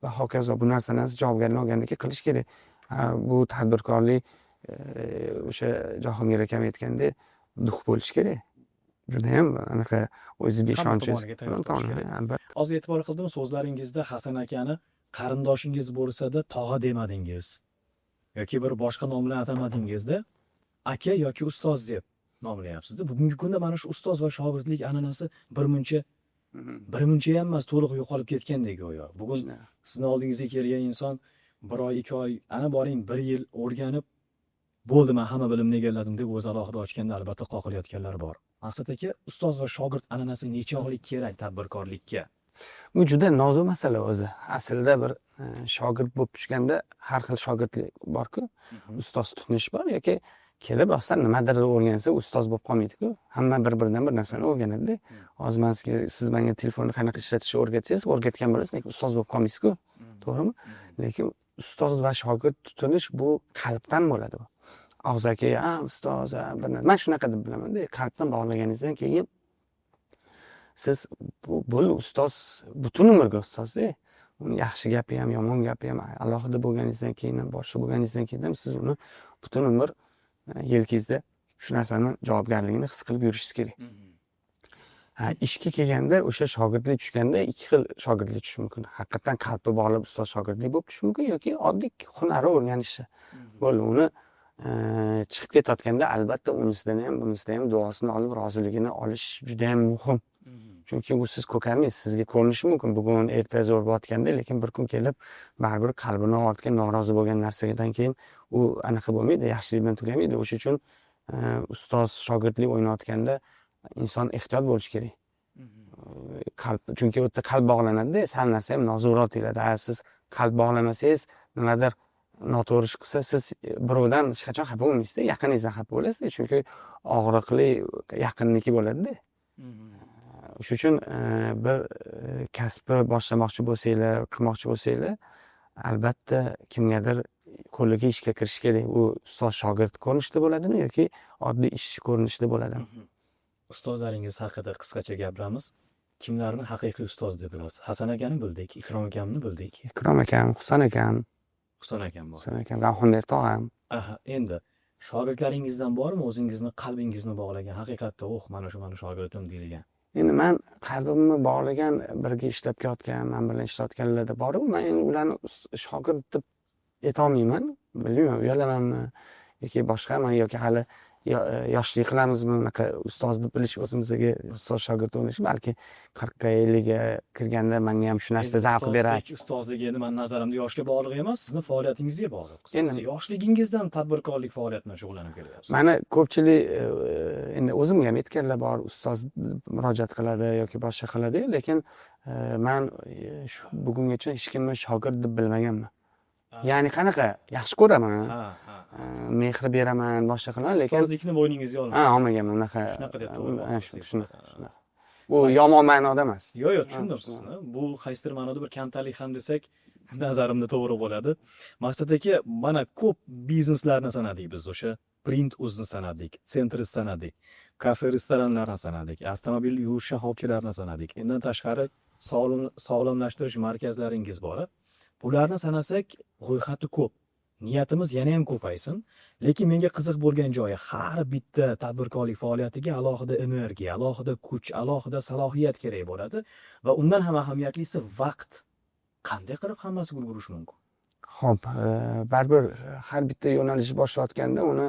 va hokazo bu narsani javobgarlik olgandan keyin qilish kerak. Bu tadbirkorlik o'sha Jahongir akam aytgandek duh bo'lish kerak. Juda ham anaqa o'ziga ishonchingiz albatta. Hozir e'tibor qildim, so'zlaringizda Hasan akani qarindoshingiz bo'lsa-da tog'a demadingiz yoki bir boshqa nom bilan atamadingizda, aka yoki ustoz deb nomlayapsiz-da. Bugungi kunda mana shu ustoz va shogirdlik an'anasi birmuncha ham emas, to'liq yo'qolib ketgandek go'yo. Bugun sizni oldingizga kelgan inson 1 oy, 2 oy, ana boring 1 yil o'rganib, bo'ldi, men hamma bilimni egalladim deb o'z alohida ochganda albatta qoqilayotganlar bor. Asad aka, ustoz va shogird an'anasi nechog'lik kerak tadbirkorlikka? Bu juda nozik masala o'zi. Aslida bir shogird bo'lib tushganda har xil shogirdlik bor-ku. Ustoz tutunish bor yoki kelib rostdan nimadir o'rgansa ustoz bo'lib qolmaydi-ku. Hamma bir-biridan bir narsani o'rganadi-da. Hozir men siz menga telefonni qanaqa ishlatishni o'rgatsangiz, o'rgatgan bo'lasiz, lekin ustoz bo'lib qolmaysiz-ku. To'g'rimi? Lekin ustoz va shogird tutunish bu qalbdan bo'ladi. Og'zaki, ustoz, men shunaqa deb bilaman-da, qalbdan bog'laganingizdan keyin siz bu ustoz butun umrga ustozda. Uni yaxshi gapi ham, yomon gapi ham alohida bo'lganingizdan keyin ham, boshqa bo'lganingizdan keyin ham siz uni butun umr yelkangizda shu narsani javobgarligini his qilib yurishingiz kerak. Ishga kelganda o'sha shogirdlik tushganda ikki xil shogirdlik tushishi mumkin. Haqiqatan qalbi bog'lab ustoz shogirdlik bo'lib tushishi mumkin yoki oddiy hunari o'rganishi. Bo'ldi, uni chiqib ketayotganda albatta unisidan ham, bunisidan ham duosini olib, roziligini olish juda ham muhim. Chunki bu siz ko'karmaysiz, sizga ko'rinishi mumkin bugun erta zo'r bo'layotganda, lekin bir kun kelib baribir qalbini og'ritgan, norozi bo'lgan narsadan keyin u anaqa bo'lmaydi, yaxshilik bilan tugamaydi. O'sha uchun ustoz shogirdlik o'ynayotganda inson ehtiyot bo'lishi kerak. Qalb, chunki u yerda qalb bog'lanadi-da, sal narsa ham nozo'rat deyiladi. Siz qalb bog'lamasangiz, nimadir noto'g'ri ish qilsa, siz birovdan hech qachon xafa bo'lmaysiz-da, yaqiningizdan xafa bo'lasiz, chunki og'riqli yaqinniki bo'ladi-da. O'sha uchun bir kasbni boshlamoqchi bo'lsanglar, qilmoqchi bo'lsanglar, albatta kimgadir qo'liga ishga kirish kerak. U ustoz shogird ko'rinishida bo'ladimi yoki oddiy ishchi ko'rinishida bo'ladimi? Ustozlaringiz haqida qisqacha gapiramiz. Kimlarni haqiqiy ustoz deb bilasiz? Hasan akani bildik, Ikrom akamni bildik. Ikrom akam, Husan akam. Husan akam bor. Husan akam, Rahimber tog'am. Endi shogirdlaringizdan bormi o'zingizni qalbingizni bog'lagan, haqiqatda mana shu mani shogirdim deyilgan? Endi men qalbimni bog'lagan, birga ishlab kelayotgan, men bilan ishlayotganlarda bor-ku, men endi ularni shogird deb ayta olmayman. Bilmayman, uyalamanmi yoki boshqami yoki hali yoshlik qilamizmi, unaqa ustozni bilish o'zimizga ustoz shogird o'ynash, balki 40 ga 50 ga kirganda menga ham shu narsa zavq beradi. Ustozlik endi men nazarimda yoshga bog'liq emas, sizni faoliyatingizga bog'liq. Siz Endi- yoshligingizdan tadbirkorlik faoliyati bilan shug'ullanib kelyapsiz. Mana ko'pchilik endi o'zimga ham aytganlar bor, ustoz murojaat qiladi yoki boshqa qiladi, lekin men shu bugungacha hech kimni shogird deb bilmaganman. Ya'ni qanaqa yaxshi ko'raman, mehr beraman, boshqa qilaman, lekin Ustozlikni bo'yningizga olmang. olmaganman unaqa. Shunaqa deb to'g'ri bo'ladi. Shunaqa. Bu yomon ma'noda emas. Yo'q, tushundim sizni. Bu qaysidir ma'noda bir kamtalik ham desak, nazarimda to'g'ri bo'ladi. Maqsad aka, mana ko'p bizneslarni sanadik biz, o'sha print o'zni sanadik, sentriz sanadik, kafe restoranlarni sanadik, avtomobil yuvish shoxobchalarini sanadik. Undan tashqari sog'lomlashtirish markazlaringiz bor. Bularni sanasak, ro'yxati ko'p. Niyatimiz yana ham ko'paysin, lekin menga qiziq bo'lgan joyi, har bitta tadbirkorlik faoliyatiga alohida energiya, alohida kuch, alohida salohiyat kerak bo'ladi va undan ham ahamiyatlisi vaqt. Qanday qilib hammasiga ulgurish mumkin? Xo'p, baribir har bitta yo'nalish boshlayotganda uni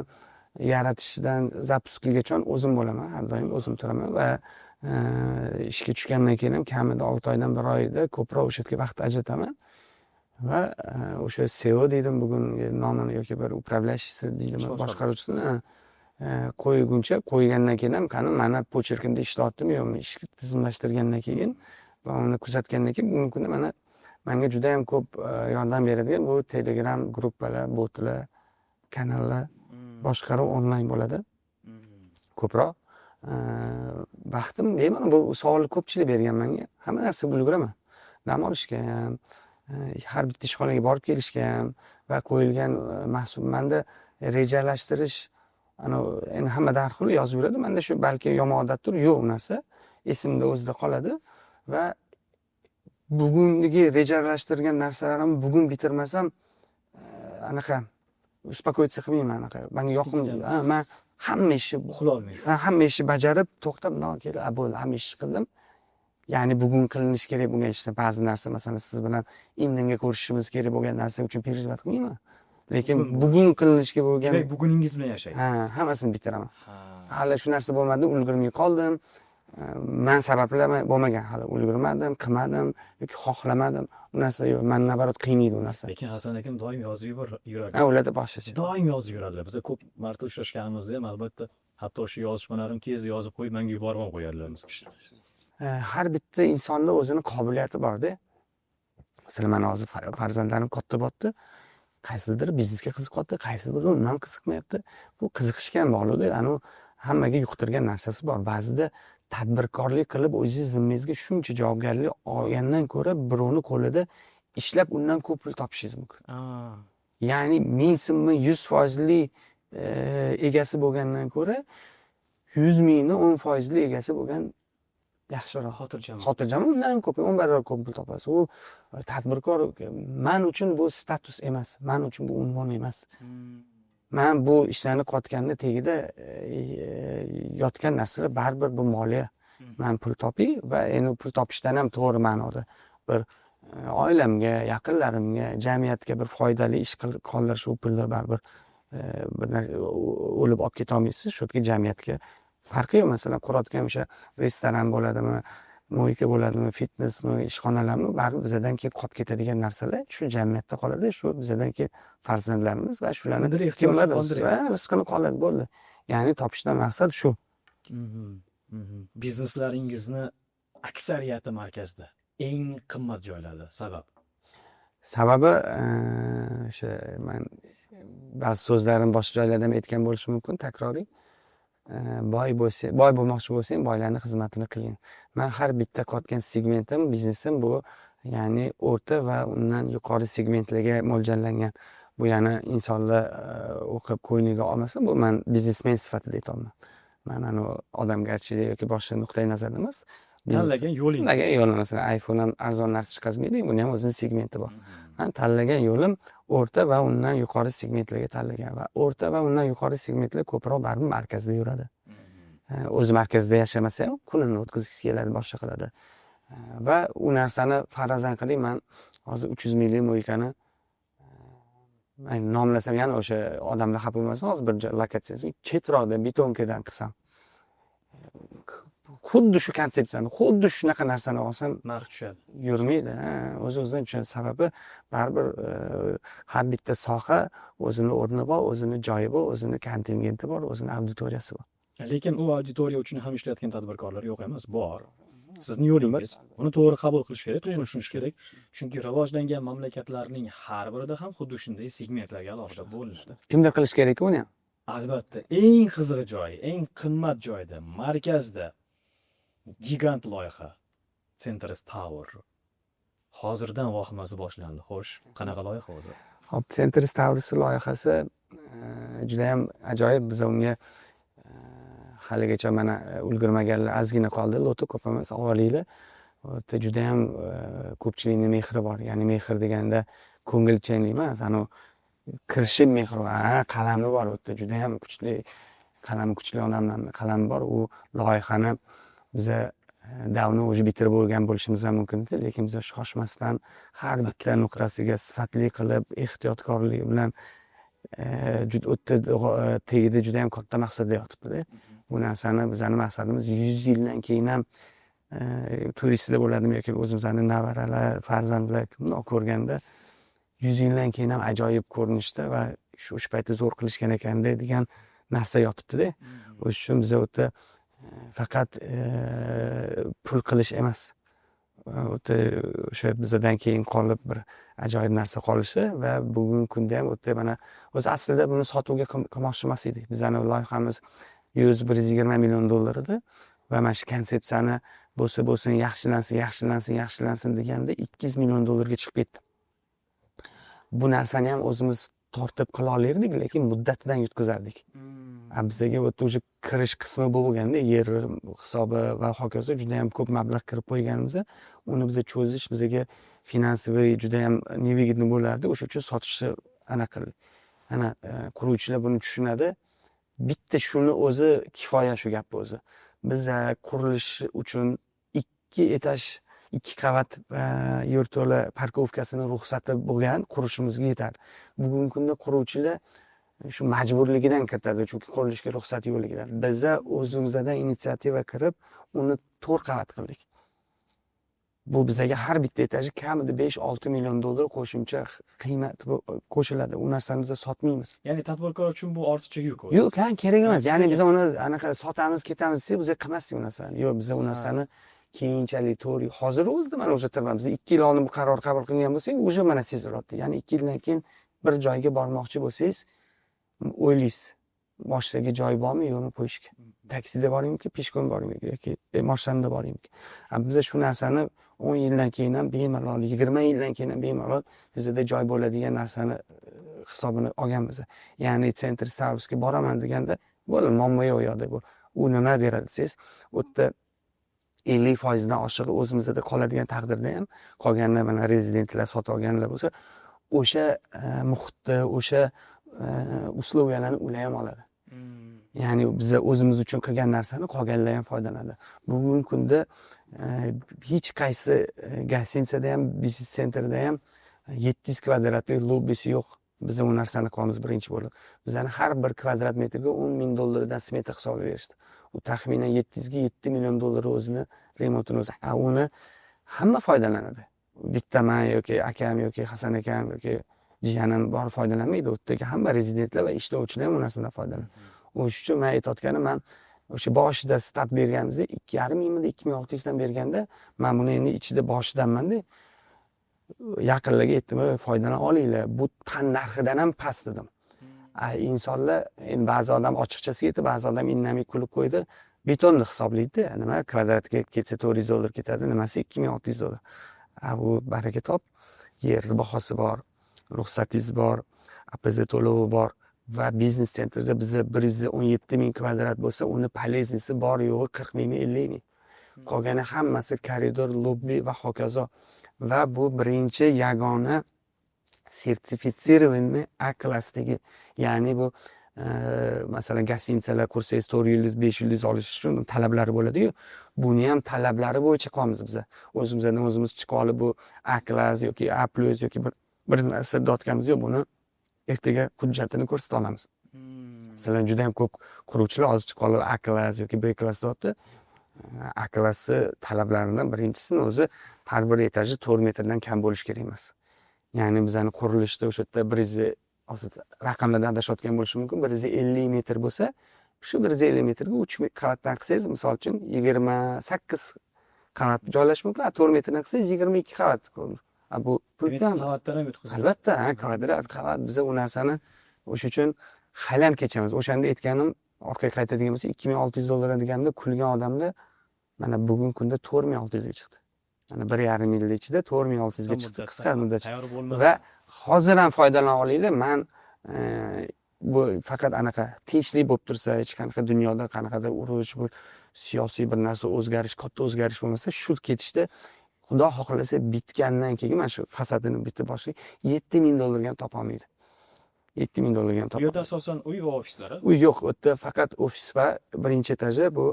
yaratishdan zapuskigacha o'zim bo'laman, har doim o'zim turaman va ishga tushgandan keyin ham kamida 6 oydan 1 oyda ko'proq o'sha yerga vaqt ajrataman. Va o'sha SEO deydim bugun nomini yoki bir upravляющийsi deydimi, boshqaruvchisini qo'yguncha, qo'ygandan keyin ham qani mana pocherkimda ishlatdim yo'qmi, ishni tizimlashtirgandan keyin va uni kuzatgandan keyin bugungi kunda mana menga juda ham ko'p yordam beradigan bu Telegram gruppalar, botlar, kanallar boshqaruv onlayn bo'ladi. Ko'proq vaqtim bemalol bu savolni ko'pchilik bergan menga. Hamma narsaga ulguraman. Dam olishga ham, har bitta ishxonaga borib kelishga ham va qo'yilgan mahsul menda rejalashtirish endi hammada har xil yozib yuradi. Menda shu balki yomon odatdir, yo'q u narsa. Esimda o'zida qoladi va bugungi rejalashtirgan narsalarimni bugun bitirmasam anaqa uspokoиться qilmayman anaqa. Menga yoqimli. Men hamma ishni Uxlolmaysiz. hamma ishni bajarib to'xtab, bo'ldi, hamma ishni qildim. Ya'ni bugun qilinishi kerak bo'lgan ishni ba'zi narsa, masalan, siz bilan indinga ko'rishishimiz kerak bo'lgan narsa uchun perejvat qilmayman. Lekin bugun qilinishiga bo'lgan Demak, buguningiz bilan yashaysiz. hammasini bitiraman. Hali shu narsa bo'lmadi, ulgurmay qoldim. Men sabablar bo'lmagan, hali ulgurmadim, qilmadim yoki xohlamadim. U narsa yo'q. Men nabarot qiynaydi u narsa. Lekin Hasan akam doim yozib yuradi. Ularda boshqacha. Doim yozib yuradilar. Biz ko'p marta uchrashganimizda ham albatta hatto shu yozishmalarimni tezda yozib qo'yib menga yuborib ham qo'yadilar biz kishi. Har bitta insonda o'zini qobiliyati bor-da. Masalan, men hozir farzandlarim katta bo'ldi. Qaysidir biznesga qiziqyapti, qaysidir undan qiziqmayapti. Bu qiziqishga ham bog'liq-da. Hammaga yuqtirgan narsasi bor. Ba'zida tadbirkorlik qilib o'zingiz zimmangizga shuncha javobgarlik olgandan ko'ra birovni qo'lida ishlab undan ko'p pul topishingiz mumkin. Ya'ni 1000 100% egasi bo'lgandan ko'ra 100 mingni 10% egasi bo'lgan yaxshiroq. Xotirjam undan ham ko'p, 10 barobar ko'p pul topasiz. U tadbirkor men uchun bu status emas, men uchun bu unvon emas. Men bu ishlarni qotganda tagida yotgan narsalar baribir bu moliya. Men pul topay va endi pul topishdan ham to'g'ri ma'noda bir oilamga, yaqinlarimga, jamiyatga bir foydali ish qoldirish, u pulni baribir o'lib olib keta olmaysiz. Shu yerga jamiyatga farqi yo'q. Masalan, qurayotgan o'sha restoran bo'ladimi, mo'yka bo'ladimi, fitnesmi, ishxonalarmi, baribir bizdan keyin qolib ketadigan narsalar shu jamiyatda qoladi, shu bizdan keyin farzandlarimiz va shularni kimlar rizqini qoladi, bo'ldi. Ya'ni topishdan maqsad shu. Bizneslaringizni aksariyati markazda. Eng qimmat joylarda sabab. Sababi o'sha men ba'zi so'zlarim boshqa joylarda ham aytgan bo'lishi mumkin, takroriy. Boy bo'lmoqchi bo'lsang, boylarning xizmatini qiling. Men har bitta qotgan segmentim, biznesim bu ya'ni o'rta va undan yuqori segmentlarga mo'ljallangan. Bu ya'ni insonlar o'qib ko'ngliga olmasa, bu men biznesmen sifatida aytaman. Men odamgarchilik yoki boshqa nuqtai nazardan emas. Tanlagan yo'ling. Masalan, iPhone ham arzon narsa chiqazmaydi, buni ham o'zining segmenti bor. Men tanlagan yo'lim o'rta va undan yuqori segmentlarga tanlagan va o'rta va undan yuqori segmentlar ko'proq baribir markazda yuradi. O'zi markazda yashamasa ham kunini o'tkazib keladi, boshqa qiladi. Va u narsani farazan qiling, men hozir 300 minglik mo'ykani man nomlasam yana o'sha odamlar xafa bo'lmasin, hozir bir lokatsiyasi chetroqda betonkadan qilsam, xuddi shu konsepsiyani, xuddi shunaqa narsani olsam narx tushadi. yurmaydi. O'z-o'zidan tushadi. Sababi baribir har bitta soha o'zini o'rni bor, o'zini joyi bor, o'zini kontingenti bor, o'zini auditoriyasi bor. Lekin u auditoriya uchun ham ishlayotgan tadbirkorlar yo'q emas, bor. Sizni yo'lingiz, uni to'g'ri qabul qilish kerak, to'g'ri tushunish kerak. Chunki rivojlangan mamlakatlarning har birida ham xuddi shunday segmentlarga alohida bo'linishdi. Kimdir qilish kerak-ku uni ham. Albatta, eng qizig'i joyi, eng qimmat joyda, markazda gigant loyiha Centris Tower. Hozirdan vahimasi boshlandi. Xo'sh, qanaqa loyiha o'zi? Hop, Centris Towers loyihasi juda ham ajoyib. Biz unga haligacha mana ulgurmaganlar ozgina qoldi. Loto ko'p emas, ovoliklar. Juda ham ko'pchilikning mehri bor. Ya'ni mehr deganda ko'ngilchanlik emas, kirishib mehr bor. Qalami bor. Juda ham kuchli, qalami kuchli odamlarning qalami bor. U loyihani biza davno o'zi bitirib bo'lgan bo'lishimiz ham mumkin, lekin biz shoshmasdan har bitta nuqtasiga sifatli qilib, ehtiyotkorlik bilan tagida juda ham katta maqsadda yotibdi. Bu narsani bizning maqsadimiz 100 yildan keyin ham turistlar bo'ladimi yoki o'zimizning nevaralar, farzandlar bundoq ko'rganda 100 yildan keyin ham ajoyib ko'rinishda va shu paytda zo'r qilishgan ekanda degan narsa yotibdi-da. O'sha uchun biz faqat pul qilish emas, o'sha bizdan keyin qolib bir ajoyib narsa qolishi va bugungi kunda ham mana o'zi aslida buni sotuvga qilmoqchi emas edik. Bizning loyihamiz 100-120 million dollar edi va mana shu konsepsiyani bo'lsin yaxshilansin deganda 200 million dollarga chiqib ketdi. Bu narsani ham o'zimiz tortib qila olardik, lekin muddatidan yutkazardik. Bizga o'sha kirish qismi bo'lganda yer hisobi va hokazo juda ham ko'p mablag' kirib qo'yganimizda, uni biz cho'zish bizga finansiy juda ham nevigidni bo'lardi. O'sha uchun sotishni qildik. Quruvchilar buni tushunadi. Bitta shuni o'zi kifoya, shu gap o'zi. Biz qurilish uchun 2 etaj 2 qavat yerto'la parkovkasini ruxsati bo'lgan qurishimizga yetadi. Bugungi kunda quruvchilar shu majburligidan kiritadi, chunki qurilishga ruxsat yo'qligidan. Biz o'zimizdan initsiativa kirib, uni 4 qavat qildik. Bu bizga har bitta etaji kamida 5-6 million dollar qo'shimcha qiymat qo'shiladi. U narsani biz sotmaymiz. Ya'ni tadbirkor uchun bu ortiqcha yuk. Yo'q, kerak emas. Ya'ni biz uni anaqa sotamiz, ketamiz desa, biz qilmasdik u narsani. Yo'q, biz u narsani keyinchalik to'g'ri. Hozir o'zida mana o'sha turibmiz. 2 yil oldin bu qaror qabul qilgan bo'lsak, o'sha mana sezilyapti. Ya'ni 2 yildan keyin bir joyga bormoqchi bo'lsangiz, o'ylaysiz, boshidagi joy bormi, yo'qmi qo'yishga. Taksida boringmi, peshkom boringmi yoki mashinada boringmi. Biz shu narsani 10 yildan keyin ham bemalol, 20 yildan keyin ham bemalol bizda joy bo'ladigan narsani hisobini olganmiz. Ya'ni Centris Towersga boraman deganda, bo'ldi, muammo yo'q yo'qda bu. U nima beradi desangiz, u yerda 50% dan oshig'i o'zimizda qoladigan taqdirda ham, qolganlar mana rezidentlar sotib olganlar bo'lsa, o'sha muhitni, o'sha uslubiyalarni ular ham oladi. Ya'ni biz o'zimiz uchun qilgan narsani qolganlar ham foydalanadi. Bugungi kunda hech qaysi gostinitsada ham, biznes sentrda ham 700 kvadratlik lobbisi yo'q. Biz u narsani qilamiz birinchi bo'lib. Bizning har bir kvadrat metrga 10 ming dollardan smetr hisob berishdi. U taxminan 700 ga 7 million dollar o'zini remontini o'zi. Uni hamma foydalanadi. Bittaman yoki akam yoki Hasan akam yoki jiyanim bor foydalanmaydi. O'tdagi hamma rezidentlar va ishlovchilar ham u narsadan foydalanadi. O'sha uchun men aytayotganim, men o'sha boshida start berganimizda 2,5 mingmi 2600 dan berganda, men buni endi ichida boshidanman-da. Yaqinlarga aytdim, foydalan olinglar. Bu tan narxidan ham past dedim. İnsanlar, ba'zi odam ochiqchasiga aytdi, ba'zi odam indamay kulib qo'ydi. Betonni hisoblaydi. Nima kvadratga ketsa 400 dollar ketadi, nimasi 2600 dollar. Bu baraka top. Yer bahosi bor, ruxsatingiz bor, APZ to'lovi bor. Va biznes sentrda bizda 117 ming kvadrat bo'lsa, uni paleznisi bor yo'g'i 40 mingmi 50 ming. Qolgani hammasi koridor, lobbi va hokazo. Va bu birinchi yagona sertifitsirованный A klassdagi, ya'ni bu masalan gostinitsalar qursangiz 4 yulduz, 5 yulduz olish uchun talablari bo'ladi-yu. Buni ham talablari bo'yicha qilamiz biz. O'zimizdan o'zimiz chiqib olib bu A klass yoki A+ yoki bir narsa dotganimiz yo'q. Buni ertaga hujjatini ko'rsata olamiz. Masalan, juda ham ko'p quruvchilar hozircha qolib A klass yoki B klass deyapti. A klassi talablaridan birinchisi o'zi har bir etaji 4 metrdan kam bo'lishi kerak emas. Ya'ni bizani qurilishda o'sha yerda 100 raqamlardan adashayotgan bo'lishi mumkin. 150 metr bo'lsa, shu 150 metrga 3 qavatdan qilsangiz, misol uchun 28 qavat joylash mumkin. 4 metrdan qilsangiz 22 qavat. Bu puldan qavatdan ham yutqizadi. albatta, kvadrat qavat biz u narsani o'sha uchun hali ham kechamiz. O'shanda aytganim, orqaga qaytadigan bo'lsa, $2600 deganda kulgan odamlar mana bugungi kunda 4600 ga chiqdi. Mana 1,5 yil ichida 4600 ga chiqdi qisqa muddatda. Tayyor bo'lmasa Va hozir ham foydalana olinglar. Men bu faqat anaqa tinchlik bo'lib tursa, hech qanaqa dunyoda qanaqadir urush, bu siyosiy bir narsa o'zgarish, katta o'zgarish bo'lmasa, shu ketishda Xudo xohlasa bitgandan keyin mana shu fasadini bitib boshlaydi, $7000 ga ham topa olmaydi. $7000 ga ham topa bu yerda asosan uy va ofislar. Uy yo'q, u yerda faqat ofis va birinchi etaji bu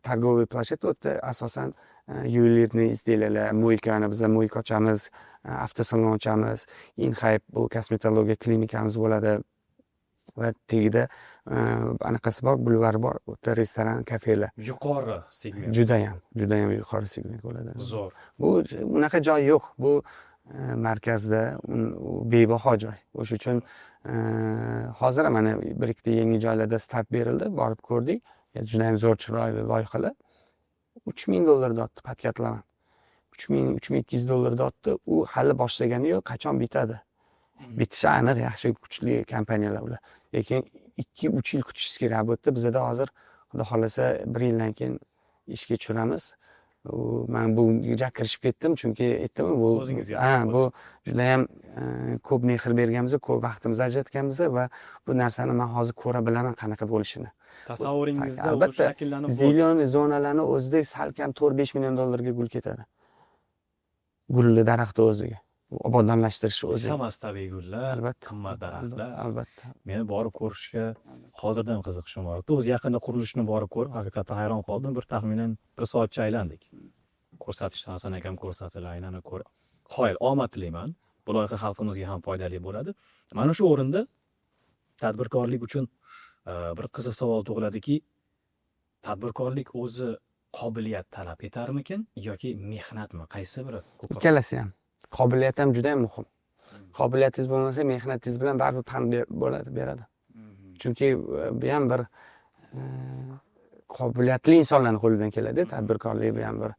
торговый площадь, u yerda asosan yuvelirniy izделияlar, mo'ykani biz mo'yka ochamiz, avtosalon ochamiz, Inhype bu kosmetologiya klinikamiz bo'ladi va tagida anaqasi bor, bulvar bor, u yerda restoran, kafelar. Yuqori segment. Juda ham yuqori segment bo'ladi. Zo'r. Bu unaqa joy yo'q. Bu markazda bebaho joy. O'sha uchun hozir mana bir ikkita yangi joylarda start berildi, borib ko'rdik. Juda ham zo'r chiroyli loyihalar. $3000 dotdi patkatlaman. $3200 dotdi. U hali boshlagani yo'q, qachon bitadi? Bitishi aniq, yaxshi kuchli kompaniyalar ular. Lekin 2-3 yil kutishingiz kerak. Bu yerda bizda hozir Xudo xolasa 1 yildan keyin ishga tushiramiz. Men bunga kirishib ketdim, chunki aytdim, bu bu juda ham ko'p mehr berganmiz, ko'p vaqtimizni ajratganmiz va bu narsani men hozir ko'ra bilaman qanaqa bo'lishini. Tasavvuringizda u albatta shakllanib zilyon zonalarni o'zida salkam $4-5 million ga gul ketadi. Gulli daraxtni o'ziga. Obodonlashtirish o'zi. Hammasi tabiiy gullar, Albatta. qimmat daraxtlar. Albatta. Meni borib ko'rishga hozirdan qiziqishim bor. O'zi yaqinda qurilishni borib ko'rib, haqiqatdan hayron qoldim. Bir taxminan 1 soatcha aylandik. Ko'rsatishdan Hasan akam ko'rsatdilar, aylanib ko'rib. Xo'p, omad tilayman. Bu loyiha xalqimizga ham foydali bo'ladi. Mana shu o'rinda tadbirkorlik uchun bir qiziq savol tug'iladiki, tadbirkorlik o'zi qobiliyat talab etarmikin yoki mehnatmi? Qaysi biri ko'proq? Ikkalasi ham. Qobiliyat ham juda ham muhim. Qobiliyatingiz bo'lmasa, mehnatingiz bilan baribir pand beradi. Chunki bu ham bir qobiliyatli insonlarning qo'lidan keladi. Tadbirkorlik bu ham bir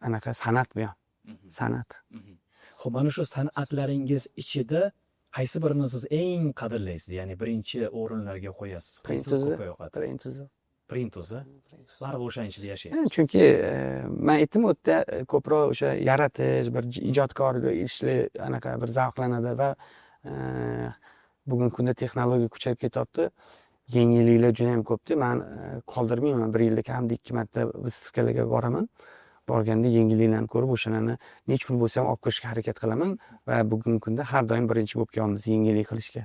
anaqa san'at bu ham. San'at. Xo'p, mana shu san'atlaringiz ichida qaysi birini siz eng qadrlaysiz? Ya'ni birinchi o'rinlarga qo'yasiz. Qaysi ko'p yoqadi? Print o'zi. Baribir o'shaning ichida yashayapsiz. Chunki men aytdim, u yerda ko'proq o'sha yaratish, bir ijodkor ishli anaqa bir zavqlanadi va bugungi kunda texnologiya kuchayib ketyapti. Yangiliklar juda ham ko'pda. Men qoldirmayman, 1 yilda kamida 2 marta выставкаларga boraman. Borganda yangiliklarni ko'rib, o'shalarni nech pul bo'lsa ham olib kirishga harakat qilaman va bugungi kunda har doim birinchi bo'lib kelamiz yangilik qilishga.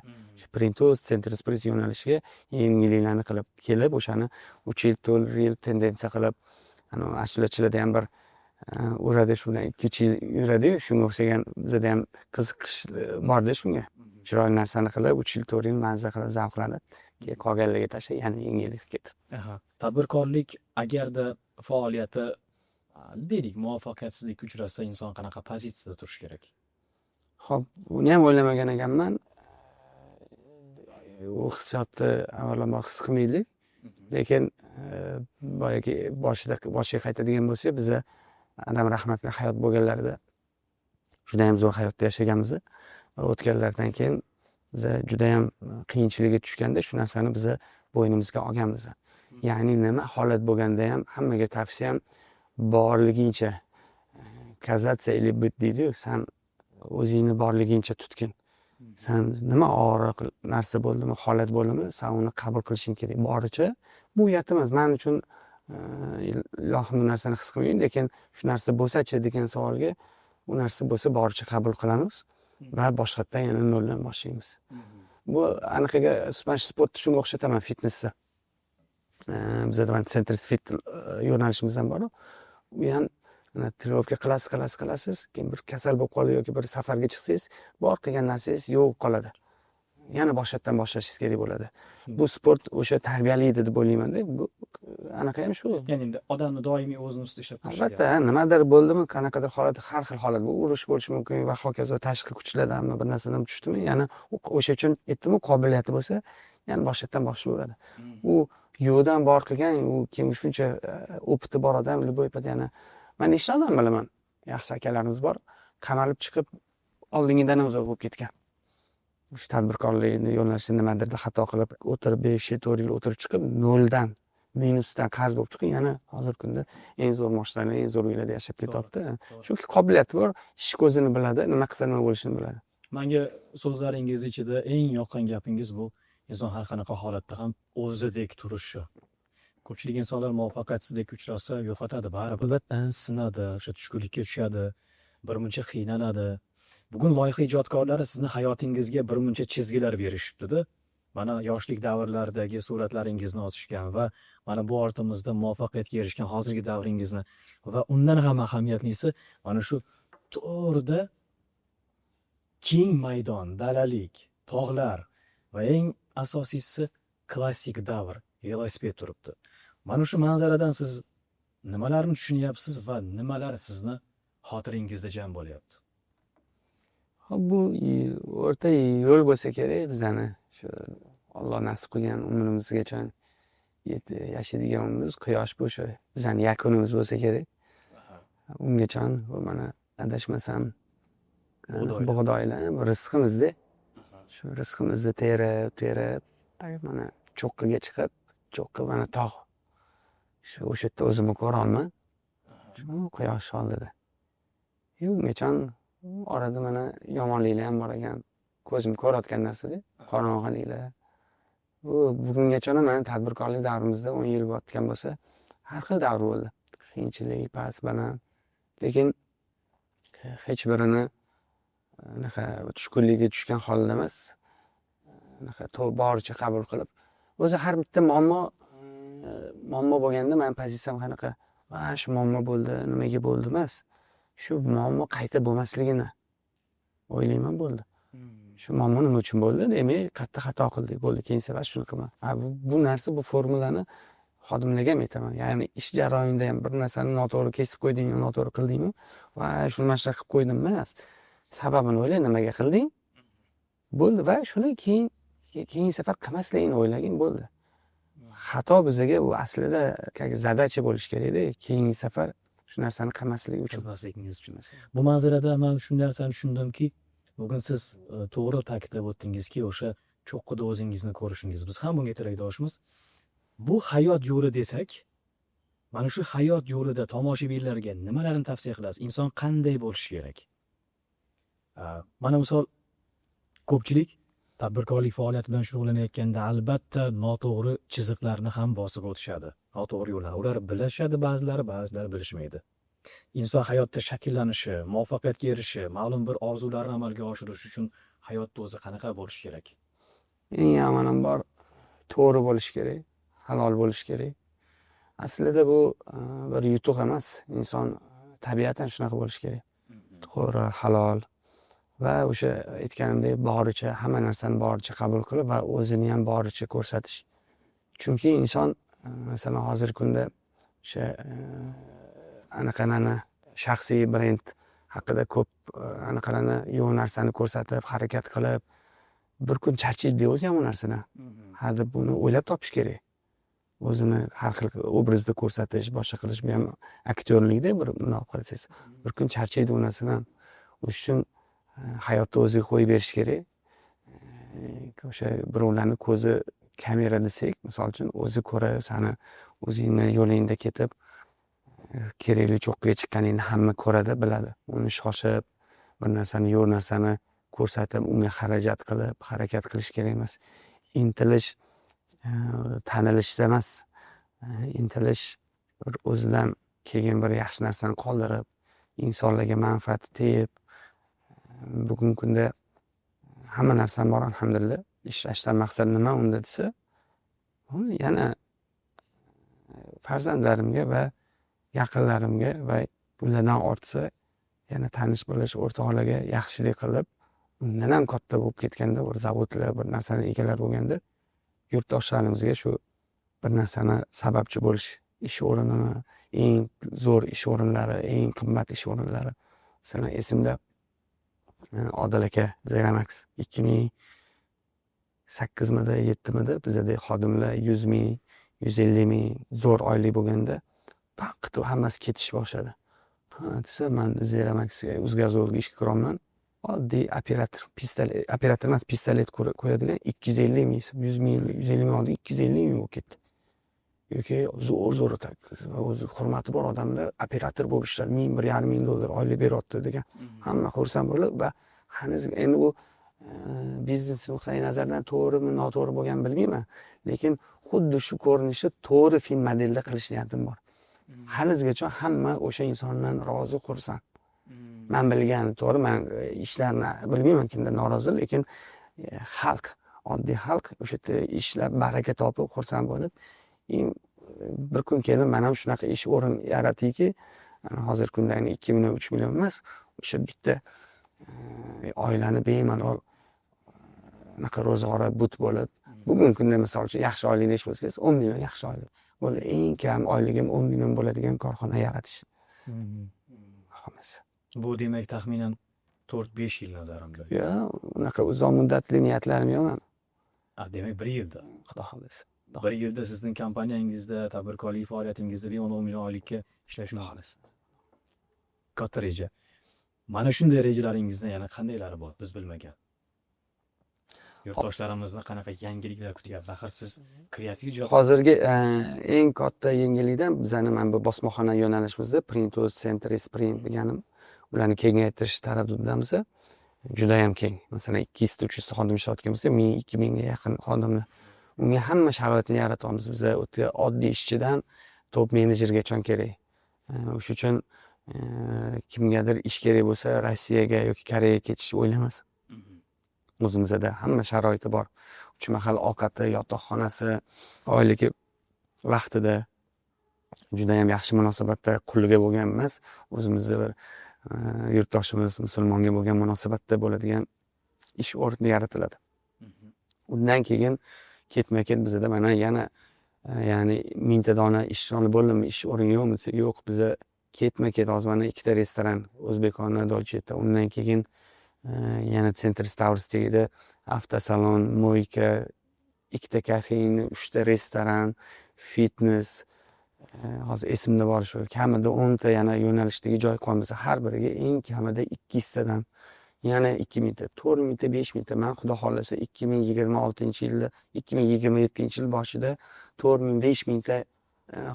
Printos, Centrispress yo'nalishiga yangiliklarni qilib kelib, o'shani 3 yil, 4 yil tendensiya qilib, ashulachilarda ham bir uradi, shundan 2-3 yil yuradi, shunga o'xshagan bizda ham qiziqish borda shunga. Chiroyli narsani qilib, 3 yil, 4 yil mazza qilib zavqlanib, keyin qolganlarga tashlab, yana yangilik ketib. Tadbirkorlik agarda faoliyati deylik, muvaffaqiyatsizlikka uchrasa, inson qanaqa pozitsiyada turish kerak? Xo'p, buni ham o'ylamagan ekanman. U hissiyotni avvalambor his qilmaylik. Lekin boyagi boshiga qaytadigan bo'lsak, biz Adam rahmatli hayot bo'lganlarida juda ham zo'r hayotda yashaganmiz. Va o'tganlardan keyin biz juda ham qiyinchilikka tushganda shu narsani biz bo'ynimizga olganmiz. Ya'ni nima holat bo'lganda ham hammaga tavsiyam borligincha kazatsiya ili bit deydi-ku, sen o'zingni borligincha tutgin. Sen nima og'riq narsa bo'ldimi, holat bo'ldimi, sen uni qabul qilishing kerak. Boricha bu uyat emas. Men uchun ilohim bu narsani his qilmayman, lekin shu narsa bo'lsa-chi degan savolga u narsa bo'lsa boricha qabul qilamiz va boshqatdan yana noldan boshlaymiz. Bu aniqiga sportni shunga o'xshataman, fitnessni. Bizda ham Centrisfit yo'nalishimiz ham bor. U ham trenirovka qilasiz, keyin bir kasal bo'lib qoladi yoki bir safarga chiqsangiz, bor qilgan narsangiz yo'q qoladi. yana boshqatdan boshlashingiz kerak bo'ladi. Bu sport o'sha tarbiyali deb o'ylayman-da. Bu anaqa ham shu. Ya'ni endi odamni doimiy o'zini ustida ishlab turishi Albatta, nimadir bo'ldimi, qanaqadir holat, har xil holat, bu urush bo'lishi mumkin va hokazo, tashqi kuchlardanmi bir narsadan tushdimi, yana o'sha uchun aytdim-ku, qobiliyati bo'lsa, yana boshqatdan boshlayveradi. U yo'qdan bor qilgan, u keyin shuncha opiti bor odam, любой yana men ishlardan bilaman. Yaxshi akalarimiz bor, qamalib chiqib oldingidan o'zi bo'lib ketgan. O'sha tadbirkorlikni yo'nalishida nimadir xato qilib, o'tirib 5-4 yil o'tirib chiqib, noldan, minusdan qarz bo'lib chiqib, yana hozirgi kunda eng zo'r moshlarni, eng zo'r uylarda yashab ketyapti. Chunki qobiliyati bor, ish ko'zini biladi, nima qilsa nima bo'lishini biladi. Menga so'zlaringiz ichida eng yoqqan gapingiz bu inson har qanaqa holatda ham o'zidek turishi. Ko'pchilik insonlar muvaffaqiyatsizlikka uchrasa, yo'qotadi baribir. Albatta, sinadi, o'sha tushkunlikka tushadi, birmuncha qiynaladi. Bugun loyiha ijodkorlari sizni hayotingizga birmuncha chizgilar berishibdi-da. Mana yoshlik davrlaridagi suratlaringizni osishgan va mana bu ortimizda muvaffaqiyatga erishgan hozirgi davringizni va undan ham ahamiyatli mana shu to'g'rida keng maydon, dalalik, tog'lar va eng asosiysi klassik davr, velosiped turibdi. Mana shu manzaradan siz nimalarni tushunyapsiz va nimalar sizni xotiringizda jam bo'lyapti? Bu o'rta yo'l bo'lsa kerak bizani shu Alloh nasib qilgan umrimizgacha yashaydigan umrimiz quyosh bu o'sha bizani yakunimiz bo'lsa kerak. Ungacha mana adashmasam bug'doylar rizqimizda. Shu rizqimizni terib, mana cho'qqiga chiqib, cho'qqi mana tog'. O'sha yerda o'zimni ko'rolman. Shu quyosh oldida. Ungacha orada mana yomonliklar ham bor ekan. Ko'zim ko'rayotgan narsada, qorong'iliklar. Bugungacha mana tadbirkorlik davrimizda 10 yil o'tgan bo'lsa, har xil davr bo'ldi. Qiyinchilik, past, baland. Lekin hech birini anaqa tushkunlikka tushgan holda emas. Anaqa boricha qabul qilib, o'zi har bitta muammo bo'lganda men pozitsiyam qanaqa, "Va shu muammo bo'ldi, nimaga bo'ldi" emas. Shu muammo qayta bo'lmasligini o'ylayman bo'ldi. Shu muammo nima uchun bo'ldi? Demak, katta xato qildik, bo'ldi. Keyin safar shuni qilman. Bu narsa, bu formulani xodimlarga ham aytaman. Ya'ni ish jarayonida ham bir narsani noto'g'ri kesib qo'ydingmi, noto'g'ri qildingmi? Va shuni mana shunaqa qilib qo'ydim emas. Sababini o'yla, nimaga qilding? Bo'ldi va shuni keyin safar qilmasligini o'ylagin, bo'ldi. Xato bizga u aslida zadacha bo'lish kerak-da. Keyingi safar shu narsani qilmaslik uchun. Bu manzarada men shunday narsani tushundimki, bugun siz to'g'ri ta'kidlab o'tdingizki, o'sha cho'qqida o'zingizni ko'rishingiz. Biz ham bunga tilakdoshmiz. Bu hayot yo'li desak, mana shu hayot yo'lida tomoshabinlarga nimalarni tavsiya qilasiz? Inson qanday bo'lishi kerak? Mana misol ko'pchilik tadbirkorlik faoliyati bilan shug'ullanayotganda albatta noto'g'ri chiziqlarni ham bosib o'tishadi. Noto'g'ri yo'llarni ular bilishadi, ba'zilari bilishmaydi. Inson hayotda shakllanishi, muvaffaqiyatga erishishi, ma'lum bir orzularni amalga oshirish uchun hayotda o'zi qanaqa bo'lishi kerak? Eng avvalambor to'g'ri bo'lish kerak, halol bo'lish kerak. Aslida bu bir yutuq emas. Inson tabiatan shunaqa bo'lishi kerak. To'g'ri, halol va o'sha aytganimdek boricha hamma narsani boricha qabul qilib va o'zini ham boricha ko'rsatish. Chunki inson masalan hozirgi kunda o'sha anaqanani shaxsiy brend haqida ko'p anaqalarni yo'q narsani ko'rsatib, harakat qilib, bir kun charchaydi o'zi ham u narsadan. Deb buni o'ylab topish kerak. O'zini har xil obrazda ko'rsatish, boshqa qilish, bu ham aktyorlikda bir bunaqa qilsangiz, bir kun charchaydi u narsadan. O'sha uchun hayotda o'ziga qo'yib berish kerak. O'sha birovlarni ko'zi kamera desak, misol uchun o'zi ko'rib, sani o'zingni yo'lingda ketib, kerakli cho'qqiga chiqqaningni hamma ko'radi, biladi. Uni shoshib, bir narsani yo'q narsani ko'rsatib, unga xarajat qilib, harakat qilish kerak emas. Intilish tanilishda emas. Intilish bir o'zidan kelgan bir yaxshi narsani qoldirib, insonlarga manfaat tegib, bugungi kunda hamma narsam bor, alhamdulillah. Ishlashdan maqsad nima unda desa, yana farzandlarimga va yaqinlarimga va bulardan ortsa yana tanish bilish o'rtoqlarga yaxshilik qilib, undan ham katta bo'lib ketganda, bir zavodlar, bir narsani egalari bo'lganda, yurtdoshlarimizga shu bir narsani sababchi bo'lish ish o'rinimi, eng zo'r ish o'rinlari, eng qimmat ish o'rinlari. Masalan, esimda Odil aka Zeramax 2008mida, 7mida bizada xodimlar 100 ming, 150 ming zo'r oylik bo'lganda, vaqt hammasi ketish boshladi. Desa, men Zeramaxga Uzgazolga ishga kiraman. Oddiy operator, operator emas, pistolet qo'yadigan 250 ming, 100 ming, 150 ming oldi, 250 ming bo'lib ketdi. Yoki zo'r o'zi hurmati bor odamlar operator bo'lib ishladi, $1,5 oylik beryapti degan. Hamma xursand bo'lib va hanuz endi u biznes nuqtai nazardan to'g'rimi, noto'g'ri bo'lganini bilmayman, lekin xuddi shu ko'rinishni to'g'ri film modelda qilish niyatim bor. Hanuzgacha hamma o'sha insondan rozi, xursand. Men bilgan to'g'ri, men ishlarni bilmayman kimdan norozi, lekin xalq, oddiy xalq o'sha yerda ishlab baraka topib, xursand bo'lib, bir kun kelib men ham shunaqa ish o'rin yaratayki, hozir kundagi 2 million, 3 million emas, o'sha bitta oilani bemalol unaqa ro'zg'ori but bo'lib, bugungi kunda misol uchun yaxshi oylikda ish bo'lsa, 10 million yaxshi oylik. Bo'ldi, eng kam oyligim 10 million bo'ladigan korxona yaratish. Xo'mas. Bu demak taxminan 4-5 yil nazarimda. Yo, unaqa uzoq muddatli niyatlarim yo'q men. Demak 1 yilda. Xudo xohlasa. 1 yilda sizning kompaniyangizda, tadbirkorlik faoliyatingizda 10 million oylikka ishlash xohlaysiz. Katta reja. Mana shunday rejalaringizda yana qandaylari bor biz bilmagan? Yurtdoshlarimizni qanaqa yangiliklar kutyapti? Axir siz kreativ jihat. Hozirgi eng katta yangilikdan bizani mana bu bosmaxona yo'nalishimizda Printuz Center Sprint deganim, ularni kengaytirish taraddudidamiz. Juda ham keng. Masalan, 200-300 xodim ishlayotgan bo'lsa, 1000-2000 ga yaqin xodimlar. Unga hamma sharoitni yaratamiz. Biz o'tga oddiy ishchidan top menejergacha kerak. O'sha uchun kimgadir ish kerak bo'lsa, Rossiyaga yoki Koreyaga ketishni o'ylamas. O'zimizda hamma sharoiti bor. 3 mahal ovqati, yotoqxonasi, oyligi vaqtida juda ham yaxshi munosabatda quliga bo'lgan emas, o'zimizda bir yurtdoshimiz musulmonga bo'lgan munosabatda bo'ladigan ish o'rni yaratiladi. Undan keyin ketma-ket bizda mana yana ya'ni 1000 ta dona ish o'rni bo'ldimi, ish o'rni yo'qmi desa, yo'q, bizda ketma-ket hozir mana 2 ta restoran, O'zbekona, Dolcheta, undan keyin yana Centris Towers tegida avtosalon, mo'yka, 2 ta kafein, 3 ta restoran, fitness, hozir esimda bor shu kamida 10 ta yana yo'nalishdagi joy qolmasa, har biriga eng kamida 200 tadan yana 2000 ta, 4000 ta, 5000 ta. Men xudo xolasa 2026-yilda, 2027-yil boshida 4000-5000 ta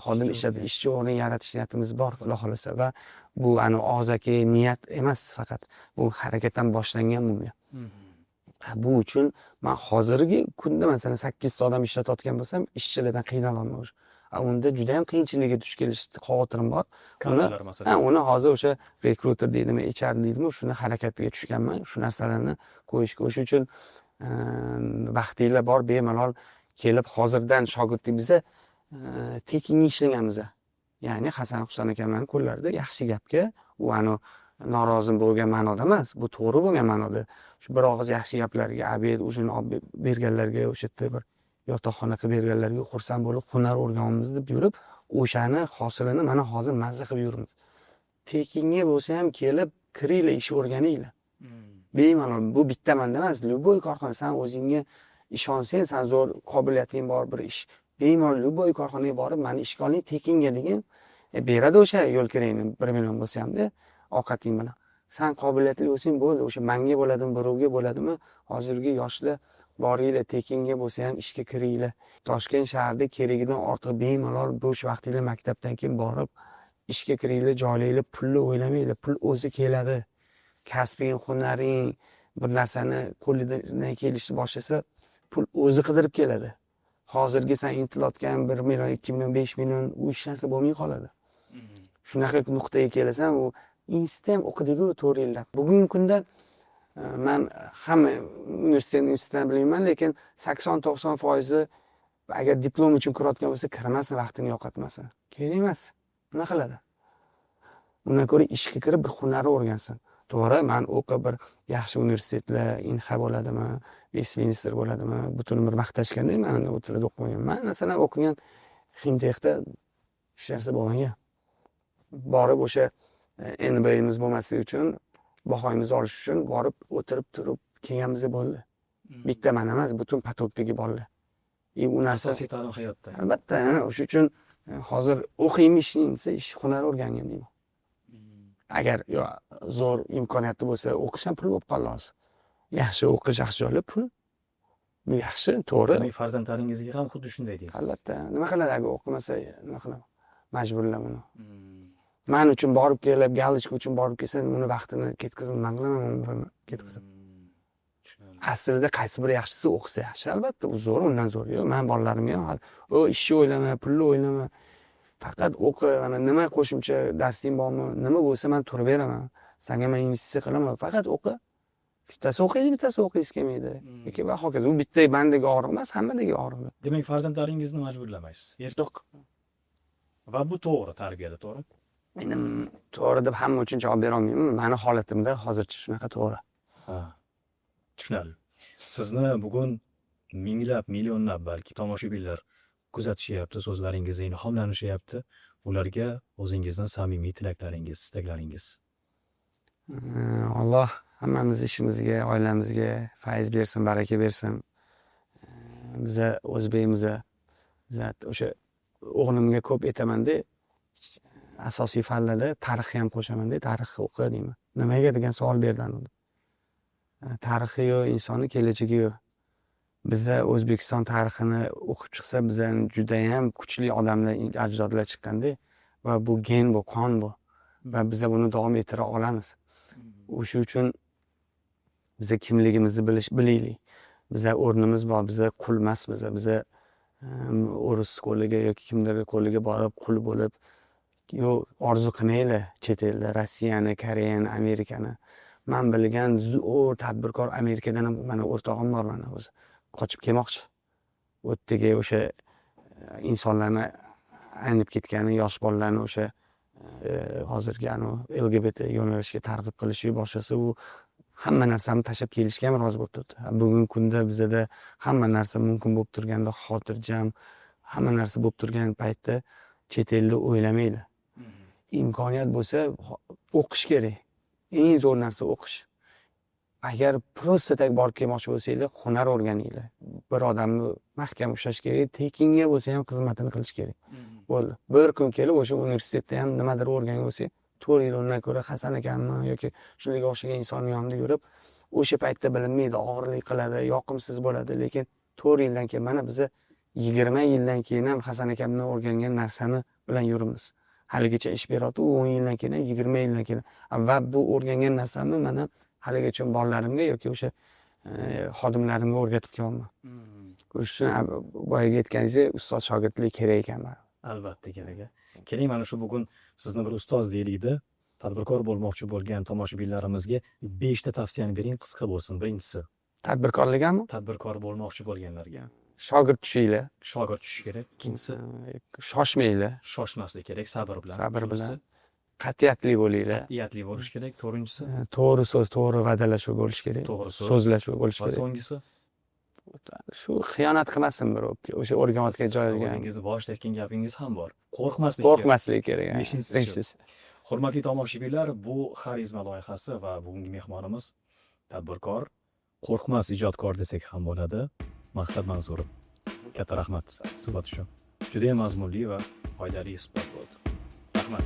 xodim ishlab ishchi o'rni yaratish niyatimiz bor, xudo xolasa, va bu og'zaki niyat emas, faqat bu harakatdan boshlangan bunga. Bu uchun men hozirgi kunda masalan 8 ta odam ishlatayotgan bo'lsam, ishchilardan qiynalaman. Unda juda ham qiyinchilikka duch kelish xavotirim bor. Uni hozir o'sha rekruter deydimi, HR deydimi, shuni harakatiga tushganman. Shu narsalarni qo'yishga, o'sha uchun vaqtinglar bor, bemalol kelib hozirdan shogirdlik biza tekinga ishlaganmiz. Ya'ni Hasan Husan akamlarning qo'llarida yaxshi gapga, u norozi bo'lgan ma'noda emas, bu to'g'ri bo'lgan ma'noda. Shu bir og'iz yaxshi gaplarga, obed ujin olib berganlarga, o'sha yerda bir yotoqxona qilib berganlarga xursand bo'lib, hunar o'rganamiz deb yurib, o'shani hosilini mana hozir mazza qilib yuribmiz. Tekinga bo'lsa ham kelib, kiringlar, ish o'rganinglar. Bemalol, bu bitta manda emas, любой korxona, sen o'zingga ishonsang, sen zo'r qobiliyating bor bir ish. Bemalol любой korxonaga borib, meni ishga oling, tekinga degan beradi o'sha yo'l kirayni 1 million bo'lsa ham-da, ovqating bilan. Sen qobiliyatli bo'lsang bo'ldi, o'sha menga bo'ladimi, birovga bo'ladimi, hozirgi yoshlar boringlar, tekinga bo'lsa ham ishga kiringlar. Toshkent shahrida keragidan ortiq bemalol bo'sh vaqtinglar maktabdan keyin borib ishga kiringlar, joylanglar, pulni o'ylamanglar, pul o'zi keladi. Kasbing, hunaring, bir narsani qo'lidan kelishni boshlasa, pul o'zi qidirib keladi. Hozirgi sen intilayotgan 1 million, 2 million, 5 million u hech narsa bo'lmay qoladi. Shunaqa nuqtaga kelasan, u instant o'qidigi 4 yilda. Bugungi kunda men hamma universitetni bilmayman, lekin 80-90% agar diplom uchun kirayotgan bo'lsa, kirmasin, vaqtini yo'qotmasin. Kerak emas. Nima qiladi? Undan ko'ra ishga kirib bir hunarni o'rgansin. to'g'ri, man o'qib bir yaxshi universitetlar, Inha bo'ladimi, Westminster bo'ladimi, butun bir maqtashganda man u tilda o'qimagan. Man masalan o'qigan Xintexda hech narsa bo'lmagan. Borib o'sha NBimiz bo'lmasligi uchun, bahoyimizni olish uchun borib o'tirib turib kelganimiz bo'ldi. Bitta man emas, butun potokdagi bolalar. U narsa Asosiy ta'lim hayotda. albatta, o'sha uchun hozir o'qiymishning desa, ish hunar o'rgangan deyman. Agar zo'r imkoniyati bo'lsa, o'qish ham pul bo'lib qoladi hozir. Yaxshi o'qish, yaxshi joylar pul. Bu yaxshi, to'g'ri. Demak, farzandlaringizga ham xuddi shunday deysiz. Albatta, nima qiladi agar o'qimasa, nima qiladi? Majburlab uni. Men uchun borib kelib, galichka uchun borib kelsa, uni vaqtini ketkazib, nima qilaman, umrini ketkazib. Aslida qaysi biri yaxshisi o'qisa yaxshi, albatta, u zo'r, undan zo'r. Yo'q, men bolalarimga ham ishni o'ylama, pulni o'ylama. Faqat o'qi, mana nima qo'shimcha darsing bormi, nima bo'lsa men turib beraman. Senga men investitsiya qilaman, faqat o'qi. Bittasi o'qiydi, bittasi o'qiysi kelmaydi. Yoki va hokazo. Bu bitta bandagi og'riq emas, hammadagi og'riq. Demak, farzandlaringizni majburlamaysiz. Yo'q. Va bu to'g'ri tarbiyada, to'g'ri? Men to'g'ri deb hamma uchun javob bera olmayman. Meni holatimda hozircha shunaqa to'g'ri. Ha. Tushunarli. Sizni bugun minglab, millionlab balki tomoshabinlar kuzatishyapti, so'zlaringizga ilhomlanishyapti. Ularga o'zingizdan samimiy tilaklaringiz, istaklaringiz. Alloh hammamiz ishimizga, oilamizga fayz bersin, baraka bersin. Biza o'zbekimizga o'sha o'g'limga ko'p aytaman-da, asosiy fanlarda tarixni ham qo'shaman-da, tarixni o'qi deyman. Nimaga degan savol berdim. Tarixi yo'q, insonni kelajagi yo'q. Biza O'zbekiston tarixini o'qib chiqsa, bizdan juda ham kuchli odamlar, ajdodlar chiqqanda va bu gen, bu qon bu. Va biza buni davom ettira olamiz. O'sha uchun biza kimligimizni bilaylik. Biza o'rnimiz bor, biza qul emasmiz, biza o'ris qo'liga yoki kimdir qo'liga borib qul bo'lib, yo'q, orzu qilmaylar chet elda Rossiyani, Koreyani, Amerikani. Men bilgan zo'r tadbirkor Amerikadan ham mana o'rtog'im bor mana o'zi. Qochib kelmoqchi. O'tdagi o'sha insonlarni aynib ketgani, yosh bolalarni o'sha hozirgi LGBT yo'nalishga targ'ib qilishi boshasi, u hamma narsani tashlab kelishga ham rozi bo'lib turibdi. Bugungi kunda bizada hamma narsa mumkin bo'lib turganda, xotirjam, hamma narsa bo'lib turgan paytda chet elda o'ylamaydi. Imkoniyat bo'lsa, o'qish kerak. Eng zo'r narsa o'qish. Agar просто tak borib kelmoqchi bo'lsanglar, hunar o'rganinglar. Bir odamni mahkam ushlash kerak, tekinga bo'lsa ham xizmatini qilish kerak. Bo'ldi. Bir kun kelib o'sha universitetda ham nimadir o'rgangan bo'lsa, 4 yil undan ko'ra Hasan akamni yoki shunga o'xshagan insonning yonida yurib, o'sha paytda bilinmaydi, og'irlik qiladi, yoqimsiz bo'ladi, lekin 4 yildan keyin mana biz 20 yildan keyin ham Hasan akamdan o'rgangan narsani bilan yuribmiz. Haligacha ish beradi, 10 yildan keyin, 20 yildan keyin. Va bu o'rgangan narsamni mana haligacha bolalarimga yoki o'sha xodimlarimga o'rgatib kelyapman. O'sha uchun boyaga aytganingizdek, ustoz shogirdlik kerak ekan. Albatta kerak. Keling, mana shu bugun sizni bir ustoz deylikda, tadbirkor bo'lmoqchi bo'lgan tomoshabinlarimizga 5 ta tavsiyani bering, qisqa bo'lsin. Birinchisi, Tadbirkorligami? tadbirkor bo'lmoqchi bo'lganlarga Shogird tushinglar. shogird tushish kerak. Ikkinchisi, Shoshmanglar. shoshmaslik kerak, sabr bilan. Sabr bilan. Qat'iyatli bo'linglar. Qat'iyatli bo'lish kerak. To'rtinchisi, To'g'ri so'z, to'g'ri va'dalashuv bo'lish kerak. to'g'ri so'z. So'zlashuv bo'lish Va kerak. so'nggisi, Shu xiyonat qilmasin birov. O'sha o'rganayotgan joyiga. o'zingizni boshida aytgan gapingiz ham bor. Qo'rqmaslik kerak. Qo'rqmaslik kerak. Beshinchisi. Hurmatli tomoshabinlar, bu xarizma loyihasi va bugungi mehmonimiz tadbirkor, qo'rqmas ijodkor desak ham bo'ladi. Maqsad Mansurov. Katta rahmat suhbat uchun. Juda ham mazmunli va foydali suhbat bo'ldi. Rahmat.